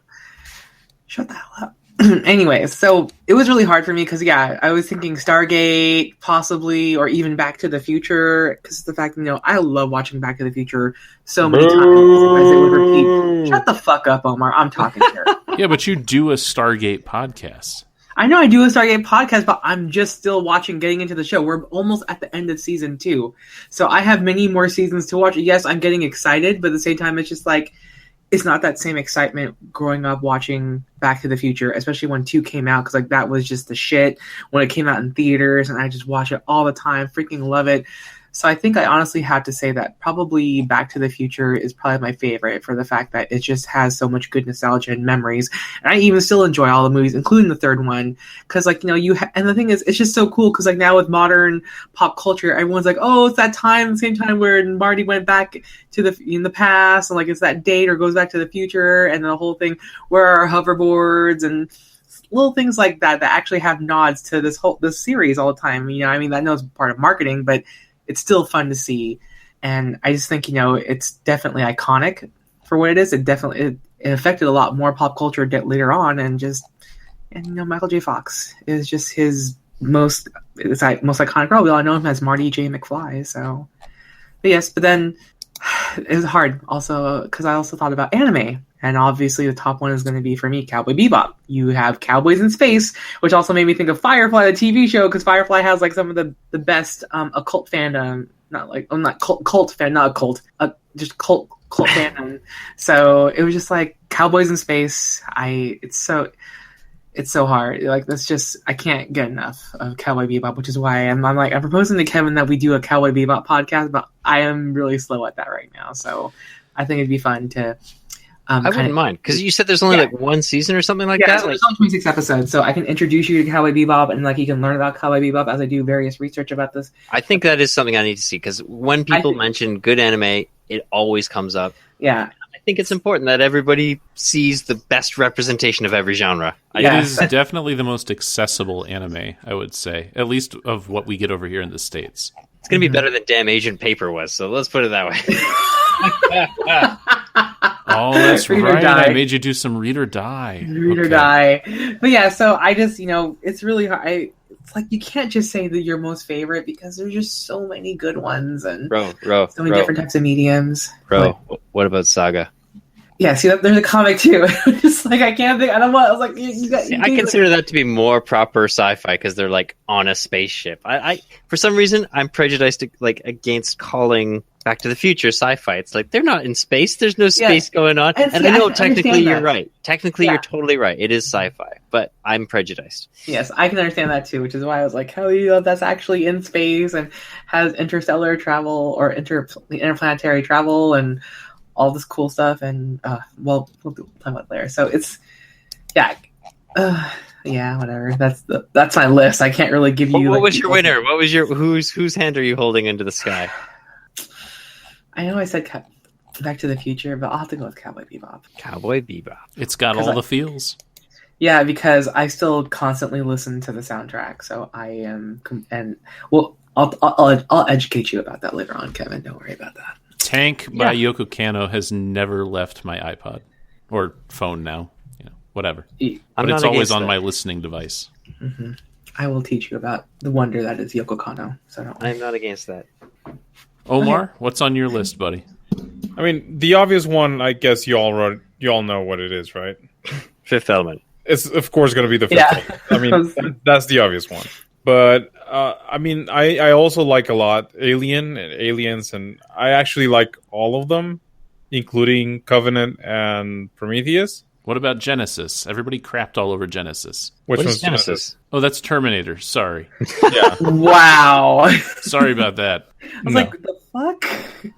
shut the hell up. Anyway, so it was really hard for me because, I was thinking Stargate, possibly, or even Back to the Future, because the fact, I love watching Back to the Future so many times. As they would repeat, shut the fuck up, Omar, I'm talking here. Yeah, but you do a Stargate podcast. I know I do a Stargate podcast, but I'm just still getting into the show. We're almost at the end of season 2. So I have many more seasons to watch. Yes, I'm getting excited, but at the same time, it's just like, it's not that same excitement growing up watching Back to the Future, especially when 2 came out, because like that was just the shit when it came out in theaters, and I just watch it all the time, freaking love it. So I think I honestly have to say that probably Back to the Future is probably my favorite for the fact that it just has so much good nostalgia and memories. And I even still enjoy all the movies, including the third one, because like, you know, and the thing is, it's just so cool because like now with modern pop culture, everyone's like, oh, it's that time, the same time where Marty went back to in the past, and like it's that date or goes back to the future, and the whole thing where are hoverboards and little things like that actually have nods to this series all the time. You know, I mean, that knows part of marketing, but it's still fun to see. And I just think, you know, it's definitely iconic for what it is. It definitely it affected a lot more pop culture later on, and you know, Michael J. Fox is just his most iconic role. We all know him as Marty J. McFly. So, but then it was hard also because I also thought about anime. And obviously the top one is going to be, for me, Cowboy Bebop. You have cowboys in space, which also made me think of Firefly, the TV show, because Firefly has like some of the best occult fandom. Just cult fandom. So it was just like cowboys in space. It's so hard. Like that's just, I can't get enough of Cowboy Bebop, which is why I'm proposing to Kevin that we do a Cowboy Bebop podcast, but I am really slow at that right now. So I think it'd be fun to. I wouldn't mind, because you said there's only like one season or something like that. So there's only 26 episodes, so I can introduce you to Cowboy Bebop, and like you can learn about Cowboy Bebop as I do various research about this. I think that is something I need to see, because when people mention good anime, it always comes up. Yeah. I think it's important that everybody sees the best representation of every genre. It is definitely the most accessible anime, I would say, at least of what we get over here in the States. It's going to be better than Damn Agent Paper was, so let's put it that way. Oh, that's right. I made you do some Read or Die. Read or Die. But yeah, so I just, you know, it's really hard. It's like you can't just say that your most favorite because there's just so many good ones and so many different types of mediums. What about Saga? Yeah, see, there's a comic too. Just like I can't think. I don't want. I was like, I consider that to be more proper sci-fi because they're like on a spaceship. I for some reason I'm prejudiced against calling Back to the Future sci-fi. It's like they're not in space. There's no space going on. And I know technically you're right. Technically you're totally right. It is sci-fi, but I'm prejudiced. Yes, I can understand that too, which is why I was like, hell yeah, that's actually in space and has interstellar travel or interplanetary travel and all this cool stuff, and we'll talk about it later. So it's whatever. That's my list. I can't really give you. What was your winner? What was your whose hand are you holding into the sky? I know I said Back to the Future, but I'll have to go with Cowboy Bebop. Cowboy Bebop. It's got all the feels. Yeah, because I still constantly listen to the soundtrack, so I am. And well, I'll educate you about that later on, Kevin. Don't worry about that. Tank by Yoko Kanno has never left my iPod or phone now, whatever. But it's always on my listening device. Mm-hmm. I will teach you about the wonder that is Yoko Kanno. So I'm not against that. Omar, what's on your list, buddy? I mean, the obvious one, I guess you all know what it is, right? Fifth Element. It's of course going to be the Fifth Element. I mean, that's the obvious one. But I mean, I also like a lot Alien and Aliens, and I actually like all of them, including Covenant and Prometheus. What about Genesis? Everybody crapped all over Genesis. Which one's Genesis? Oh, that's Terminator. Sorry. Yeah. Wow. Sorry about that. I was like, what the fuck?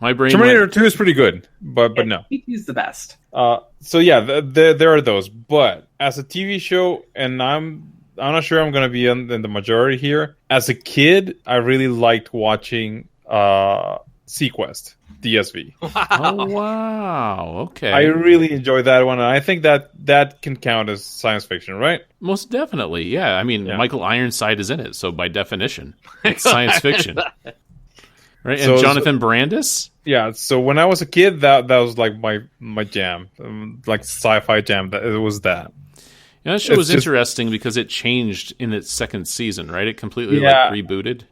My brain. Terminator 2 is pretty good, but no. He's the best. So yeah, there are those. But as a TV show, and I'm not sure I'm going to be in the majority here. As a kid, I really liked watching Sequest, DSV. Wow. Oh, wow. Okay. I really enjoyed that one, and I think that can count as science fiction, right? Most definitely, yeah. I mean, Michael Ironside is in it, so by definition, it's science fiction. Right? And Jonathan Brandis? Yeah, so when I was a kid, that was like my jam. Like sci-fi jam, it was that. Yeah, that show was interesting because it changed in its second season, right? It completely rebooted.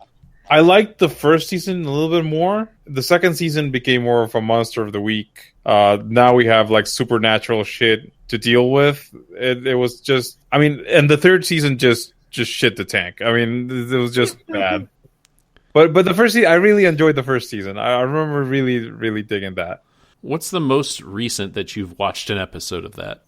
I liked the first season a little bit more. The second season became more of a monster of the week. Now we have like supernatural shit to deal with. It was just, I mean, and the third season just shit the tank. I mean, it was just bad. But the first season, I really enjoyed the first season. I remember really, really digging that. What's the most recent that you've watched an episode of that?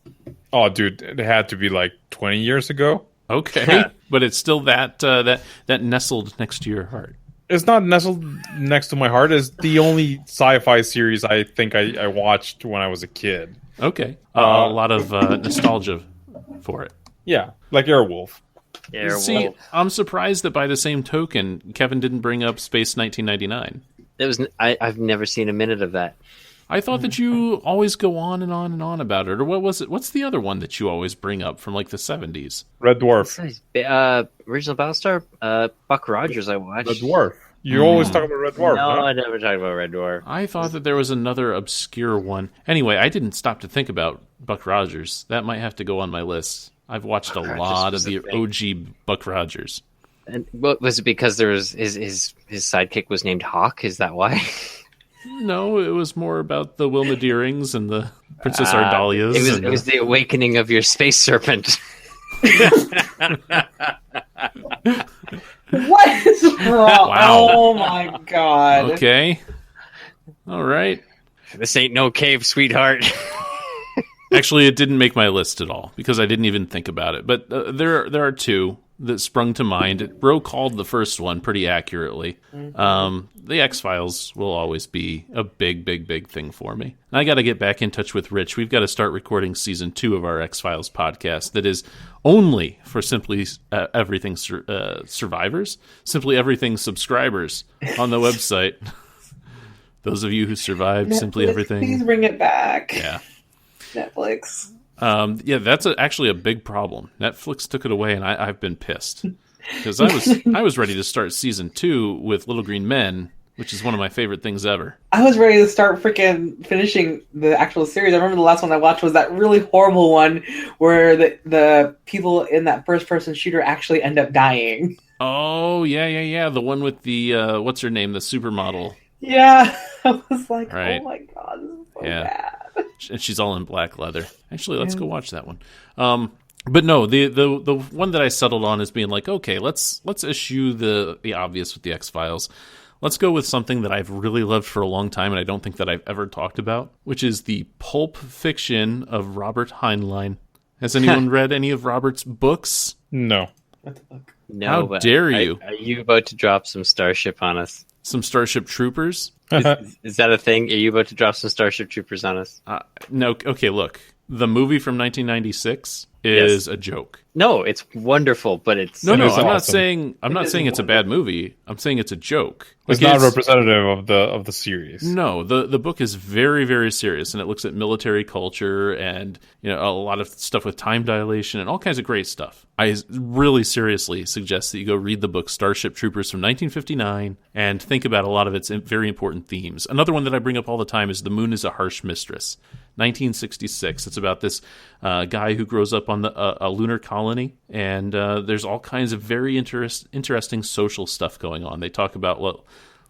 Oh, dude, it had to be like 20 years ago. Okay, but it's still that nestled next to your heart. It's not nestled next to my heart. It's the only sci-fi series I think I watched when I was a kid. Okay, a lot of nostalgia for it. Yeah, like Airwolf. See, I'm surprised that by the same token, Kevin didn't bring up Space 1999. I've never seen a minute of that. I thought that you always go on and on and on about it. Or what was it? What's the other one that you always bring up from like the 70s? Red Dwarf. Original Battlestar? Buck Rogers I watched. Red Dwarf. You always talk about Red Dwarf. No, huh? I never talk about Red Dwarf. I thought that there was another obscure one. Anyway, I didn't stop to think about Buck Rogers. That might have to go on my list. I've watched a lot of the OG Buck Rogers. And what was it because there was his sidekick was named Hawk? Is that why? No, it was more about the Wilma Deerings and the Princess Ardalias. It was the awakening of your space serpent. What is wrong? Wow. Oh my god. Okay. All right. This ain't no cave, sweetheart. Actually, it didn't make my list at all because I didn't even think about it. But there are two that sprung to mind. Ro called the first one pretty accurately. The X-Files will always be a big thing for me. And I got to get back in touch with Rich. We've got to start recording season 2 of our X-Files podcast that is only for Simply Everything survivors, Simply Everything subscribers on the website. Those of you who survived Netflix, Simply Everything. Please bring it back. Yeah. Netflix. Yeah, that's actually a big problem. Netflix took it away, and I've been pissed because I was ready to start season 2 with Little Green Men, which is one of my favorite things ever. I was ready to start freaking finishing the actual series. I remember the last one I watched was that really horrible one where the people in that first-person shooter actually end up dying. Oh, yeah. The one with the, what's her name, the supermodel. Yeah. I was like, Right. Oh my god, this is so Yeah. bad. And she's all in black leather. Actually, let's go watch that one. But no, the one that I settled on is being like, okay, let's eschew the obvious with the X-Files. Let's go with something that I've really loved for a long time and I don't think that I've ever talked about, which is the pulp fiction of Robert Heinlein. Has anyone read any of Robert's books? No. What the fuck? No, How but dare you? Are you about to drop some Starship on us? Some Starship Troopers? Is that a thing? Are you about to drop some Starship Troopers on us? No. Okay, look. The movie from 1996 is a joke. No, it's wonderful, but it's No, It is I'm not awesome. saying it's a bad movie. I'm saying it's a joke. It's Like, not representative of the series. No, the book is very, very serious, and it looks at military culture and a lot of stuff with time dilation and all kinds of great stuff. I really seriously suggest that you go read the book Starship Troopers from 1959 and think about a lot of its very important themes. Another one that I bring up all the time is The Moon is a Harsh Mistress. 1966. It's about this guy who grows up on a lunar colony, and there's all kinds of very interesting social stuff going on. They talk about,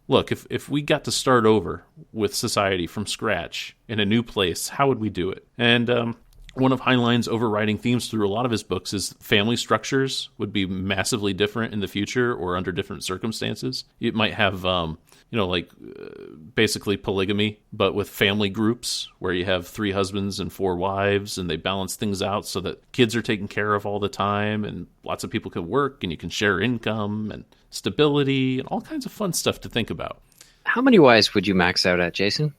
look, if we got to start over with society from scratch in a new place, how would we do it? And one of Heinlein's overriding themes through a lot of his books is family structures would be massively different in the future or under different circumstances. It might have basically polygamy, but with family groups where you have 3 husbands and 4 wives, and they balance things out so that kids are taken care of all the time, and lots of people can work, and you can share income and stability, and all kinds of fun stuff to think about. How many wives would you max out at, Jason?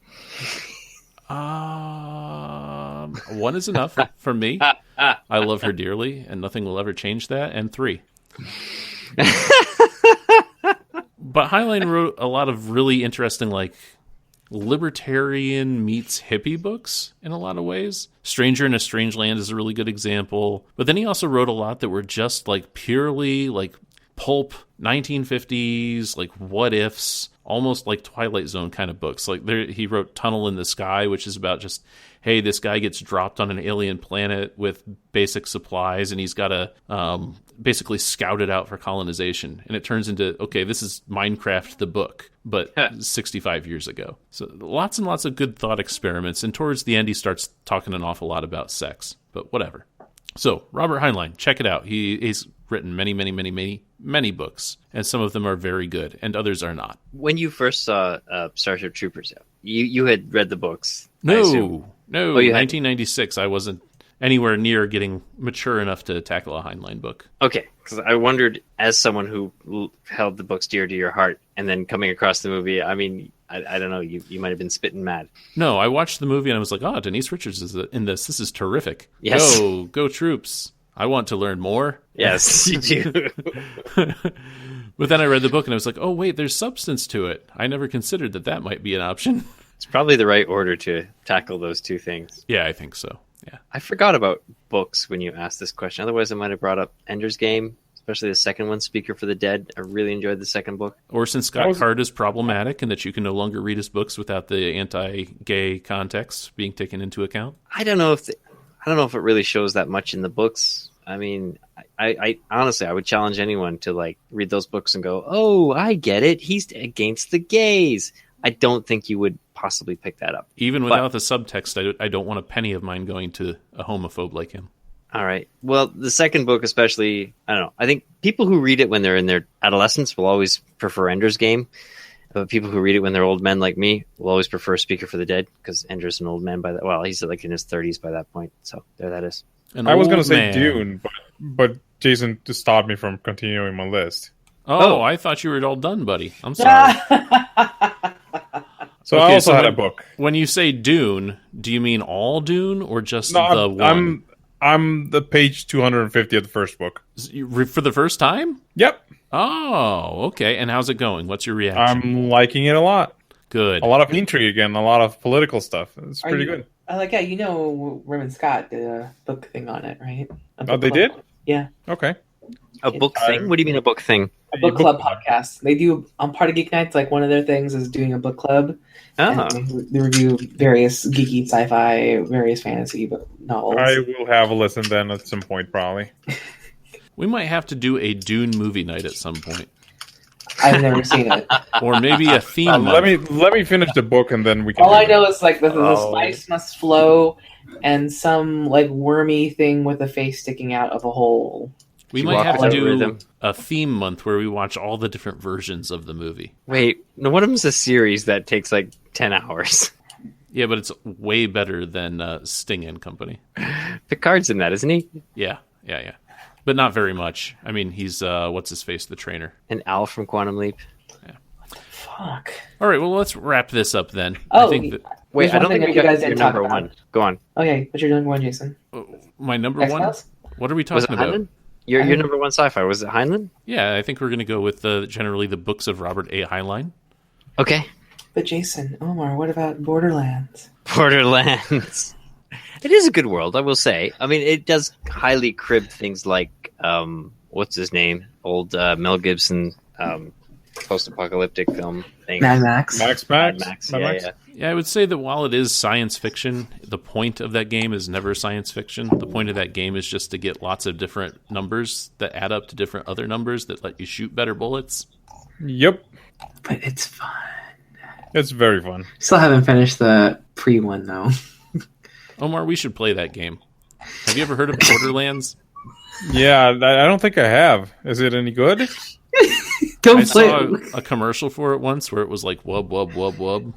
1 is enough for me. I love her dearly, and nothing will ever change that. And 3. But Heinlein wrote a lot of really interesting, libertarian meets hippie books in a lot of ways. Stranger in a Strange Land is a really good example. But then he also wrote a lot that were just purely pulp 1950s, what ifs, almost like Twilight Zone kind of books. He wrote Tunnel in the Sky, which is about just, hey, this guy gets dropped on an alien planet with basic supplies, and he's got to basically scout it out for colonization. And it turns into, okay, this is Minecraft the book, but 65 years ago. So lots and lots of good thought experiments. And towards the end, he starts talking an awful lot about sex, but whatever. So Robert Heinlein, check it out. He's written many books, and some of them are very good, and others are not. When you first saw Starship Troopers, you had read the books. assume. No. 1996. I wasn't anywhere near getting mature enough to tackle a Heinlein book. Okay, because I wondered, as someone who held the books dear to your heart, and then coming across the movie, I mean, I don't know, you might have been spitting mad. No, I watched the movie and I was like, oh, Denise Richards is in this. This is terrific. Yes. Go troops. I want to learn more. Yes, you do. But then I read the book and I was like, oh, wait, there's substance to it. I never considered that might be an option. It's probably the right order to tackle those two things. Yeah, I think so. Yeah. I forgot about books when you asked this question. Otherwise, I might have brought up Ender's Game, especially the second one, Speaker for the Dead. I really enjoyed the second book. Or since Scott Card is problematic and that you can no longer read his books without the anti-gay context being taken into account. I don't know if it really shows that much in the books. I mean, I honestly, I would challenge anyone to like read those books and go, "Oh, I get it. He's against the gays." I don't think you would possibly pick that up. Even without the subtext, I don't want a penny of mine going to a homophobe like him. All right. Well, the second book especially, I don't know. I think people who read it when they're in their adolescence will always prefer Ender's Game. But people who read it when they're old men like me will always prefer Speaker for the Dead, because Ender's an old man by that. Well, he's like in his 30s by that point. So there that is. I was going to say Dune, but Jason just stopped me from continuing my list. Oh, I thought you were all done, buddy. I'm sorry. So I also had a book. When you say Dune, do you mean all Dune or just the one? I'm the page 250 of the first book. For the first time? Yep. Oh, okay. And how's it going? What's your reaction? I'm liking it a lot. Good. A lot of intrigue and a lot of political stuff. It's pretty good. Raymond Scott did a book thing on it, right? Oh, they did? Yeah. Okay. A book thing? What do you mean a book thing? A book club podcast. They do on Part of Geek Nights. Like one of their things is doing a book club. Oh. They review various geeky sci-fi, various fantasy novels. I will have a listen then at some point, probably. We might have to do a Dune movie night at some point. I've never seen it. Or maybe a theme month. Let me finish the book and then we can. All I know is like the spice must flow, and some like wormy thing with a face sticking out of a hole. We might have to do a theme month where we watch all the different versions of the movie. Wait, no, one of them's a series that takes like 10 hours. Yeah, but it's way better than Sting and Company. Picard's in that, isn't he? Yeah. But not very much. I mean, he's, what's-his-face, the trainer. And Al from Quantum Leap. Yeah. Fuck. All right, well, let's wrap this up then. Oh, I think wait, I don't think we got your number one. Go on. Okay, what's your number one, Jason? My number X-Files? one? What are we talking about? Heinlein? Your number one sci-fi, was it Heinlein? Yeah, I think we're going to go with generally the books of Robert A. Heinlein. Okay. But Jason, Omar, what about Borderlands? Borderlands. It is a good world, I will say. I mean, it does highly crib things like, what's his name? Old Mel Gibson post-apocalyptic film thing. Mad Max. Mad Max. Yeah, I would say that while it is science fiction, the point of that game is never science fiction. The point of that game is just to get lots of different numbers that add up to different other numbers that let you shoot better bullets. Yep. But it's fun. It's very fun. Still haven't finished the pre-one, though. Omar, we should play that game. Have you ever heard of Borderlands? Yeah, I don't think I have. Is it any good? Don't I play saw it. a commercial for it once where it was like wub wub wub wub.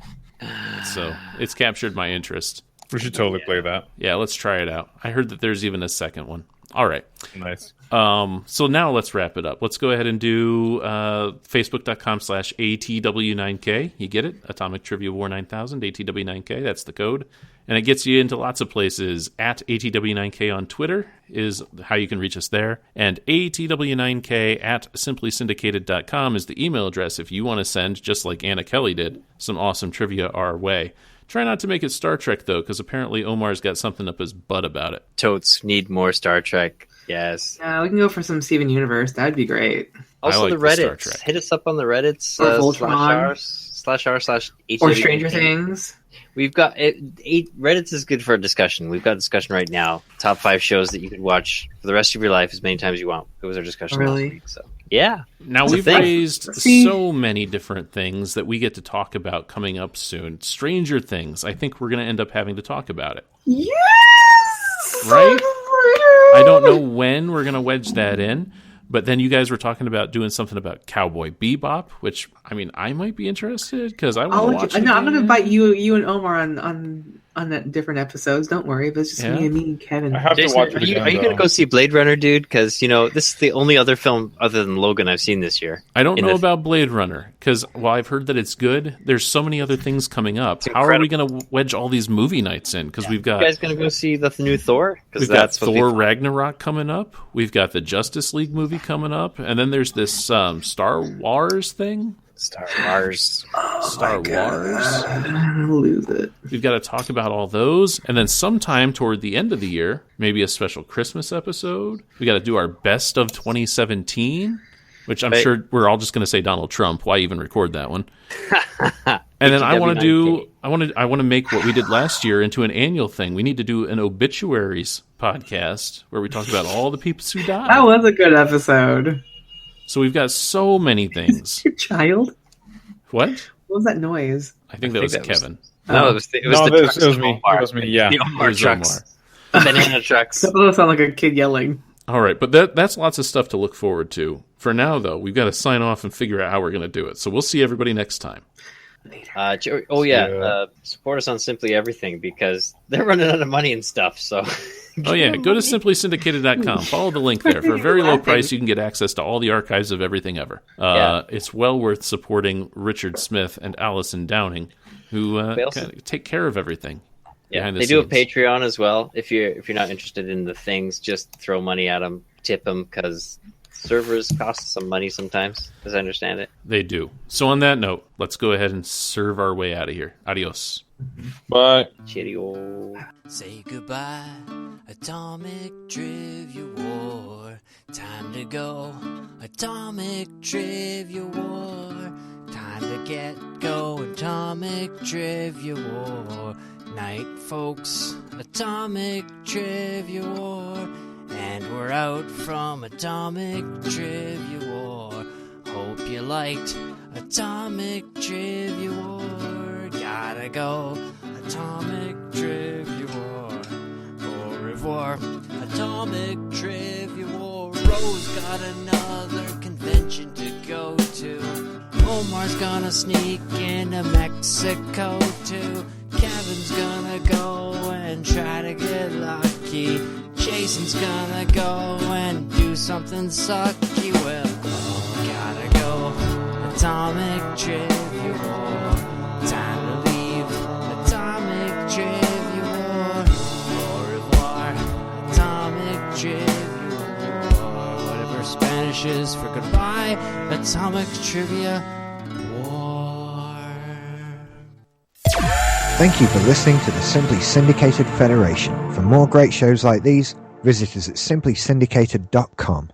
So it's captured my interest. We should totally play that. Yeah, let's try it out. I heard that there's even a second one. All right. Nice. So now let's wrap it up. Let's go ahead and do facebook.com/ATW9K. You get it? Atomic Trivia War 9000, ATW9K. That's the code. And it gets you into lots of places. At ATW9K on Twitter is how you can reach us there. And ATW9K at simplysyndicated.com is the email address if you want to send, just like Anna Kelly did, some awesome trivia our way. Try not to make it Star Trek, though, because apparently Omar's got something up his butt about it. Totes need more Star Trek. Yes. Yeah, we can go for some Steven Universe. That'd be great. Also, like the the Star Reddits. Trek. Hit us up on the Reddits. Or Voltron. /r/ATW. Or Stranger Things. We've got Reddit is good for a discussion. We've got a discussion right now. Top 5 shows that you could watch for the rest of your life as many times as you want. It was our discussion last week. So yeah. Now It's a we've thing. raised See? so many different things that we get to talk about coming up soon. Stranger Things. I think we're going to end up having to talk about it. Yes! Right? I don't know when we're going to wedge that in, but then you guys were talking about doing something about Cowboy Bebop, which, I mean, I might be interested because I want to watch it. No, I'm going to invite you and Omar on on different episodes. Don't worry, but it's just me and Kevin. I have Jason, to watch it are you again, going to go see Blade Runner, dude? Because, this is the only other film other than Logan I've seen this year. I don't know about Blade Runner, because while I've heard that it's good, there's so many other things coming up. How are we going to wedge all these movie nights in? Because we've got... You guys going to go see the new Thor? We've got Thor Ragnarok coming up. We've got the Justice League movie coming up. And then there's this Star Wars thing. Star Wars. I'll lose it. We've got to talk about all those. And then sometime toward the end of the year, maybe a special Christmas episode. We got to do our best of 2017, which I'm sure we're all just going to say Donald Trump. Why even record that one? And then I want to make what we did last year into an annual thing. We need to do an obituaries podcast where we talk about all the people who died. That was a good episode. So we've got so many things. Your child? What? What was that noise? I think that was Kevin. No, it was it was me. It was me. Yeah, the Omar trucks, the banana trucks. That doesn't sound like a kid yelling. All right, but that's lots of stuff to look forward to. For now, though, we've got to sign off and figure out how we're going to do it. So we'll see everybody next time. Support us on Simply Everything because they're running out of money and stuff. So, go to simplysyndicated.com. Follow the link there. For a very low price, you can get access to all the archives of everything ever. It's well worth supporting Richard Smith and Allison Downing, who take care of everything. Yeah, they do a Patreon as well. If you're not interested in the things, just throw money at them, tip them, because servers cost some money sometimes, as I understand it. They do. So on that note, let's go ahead and serve our way out of here. Adios. Bye. Cheerio. Say goodbye, Atomic Trivia War. Time to go, Atomic Trivia War. Time to get going, Atomic Trivia War. Night, folks, Atomic Trivia War. And we're out from Atomic Trivia War. Hope you liked Atomic Trivia War. Gotta go, Atomic Trivia War. Au revoir, Atomic Trivia War. Rose got another convention to go to. Omar's gonna sneak into Mexico too. Kevin's gonna go and try to get lucky. Jason's gonna go and do something sucky. Well, gotta go, Atomic Trivia War. Time to leave, Atomic Trivia War. Au revoir, Atomic Trivia War. Whatever Spanish is for goodbye, Atomic Trivia War. Thank you for listening to the Simply Syndicated Federation. For more great shows like these, visit us at simplysyndicated.com.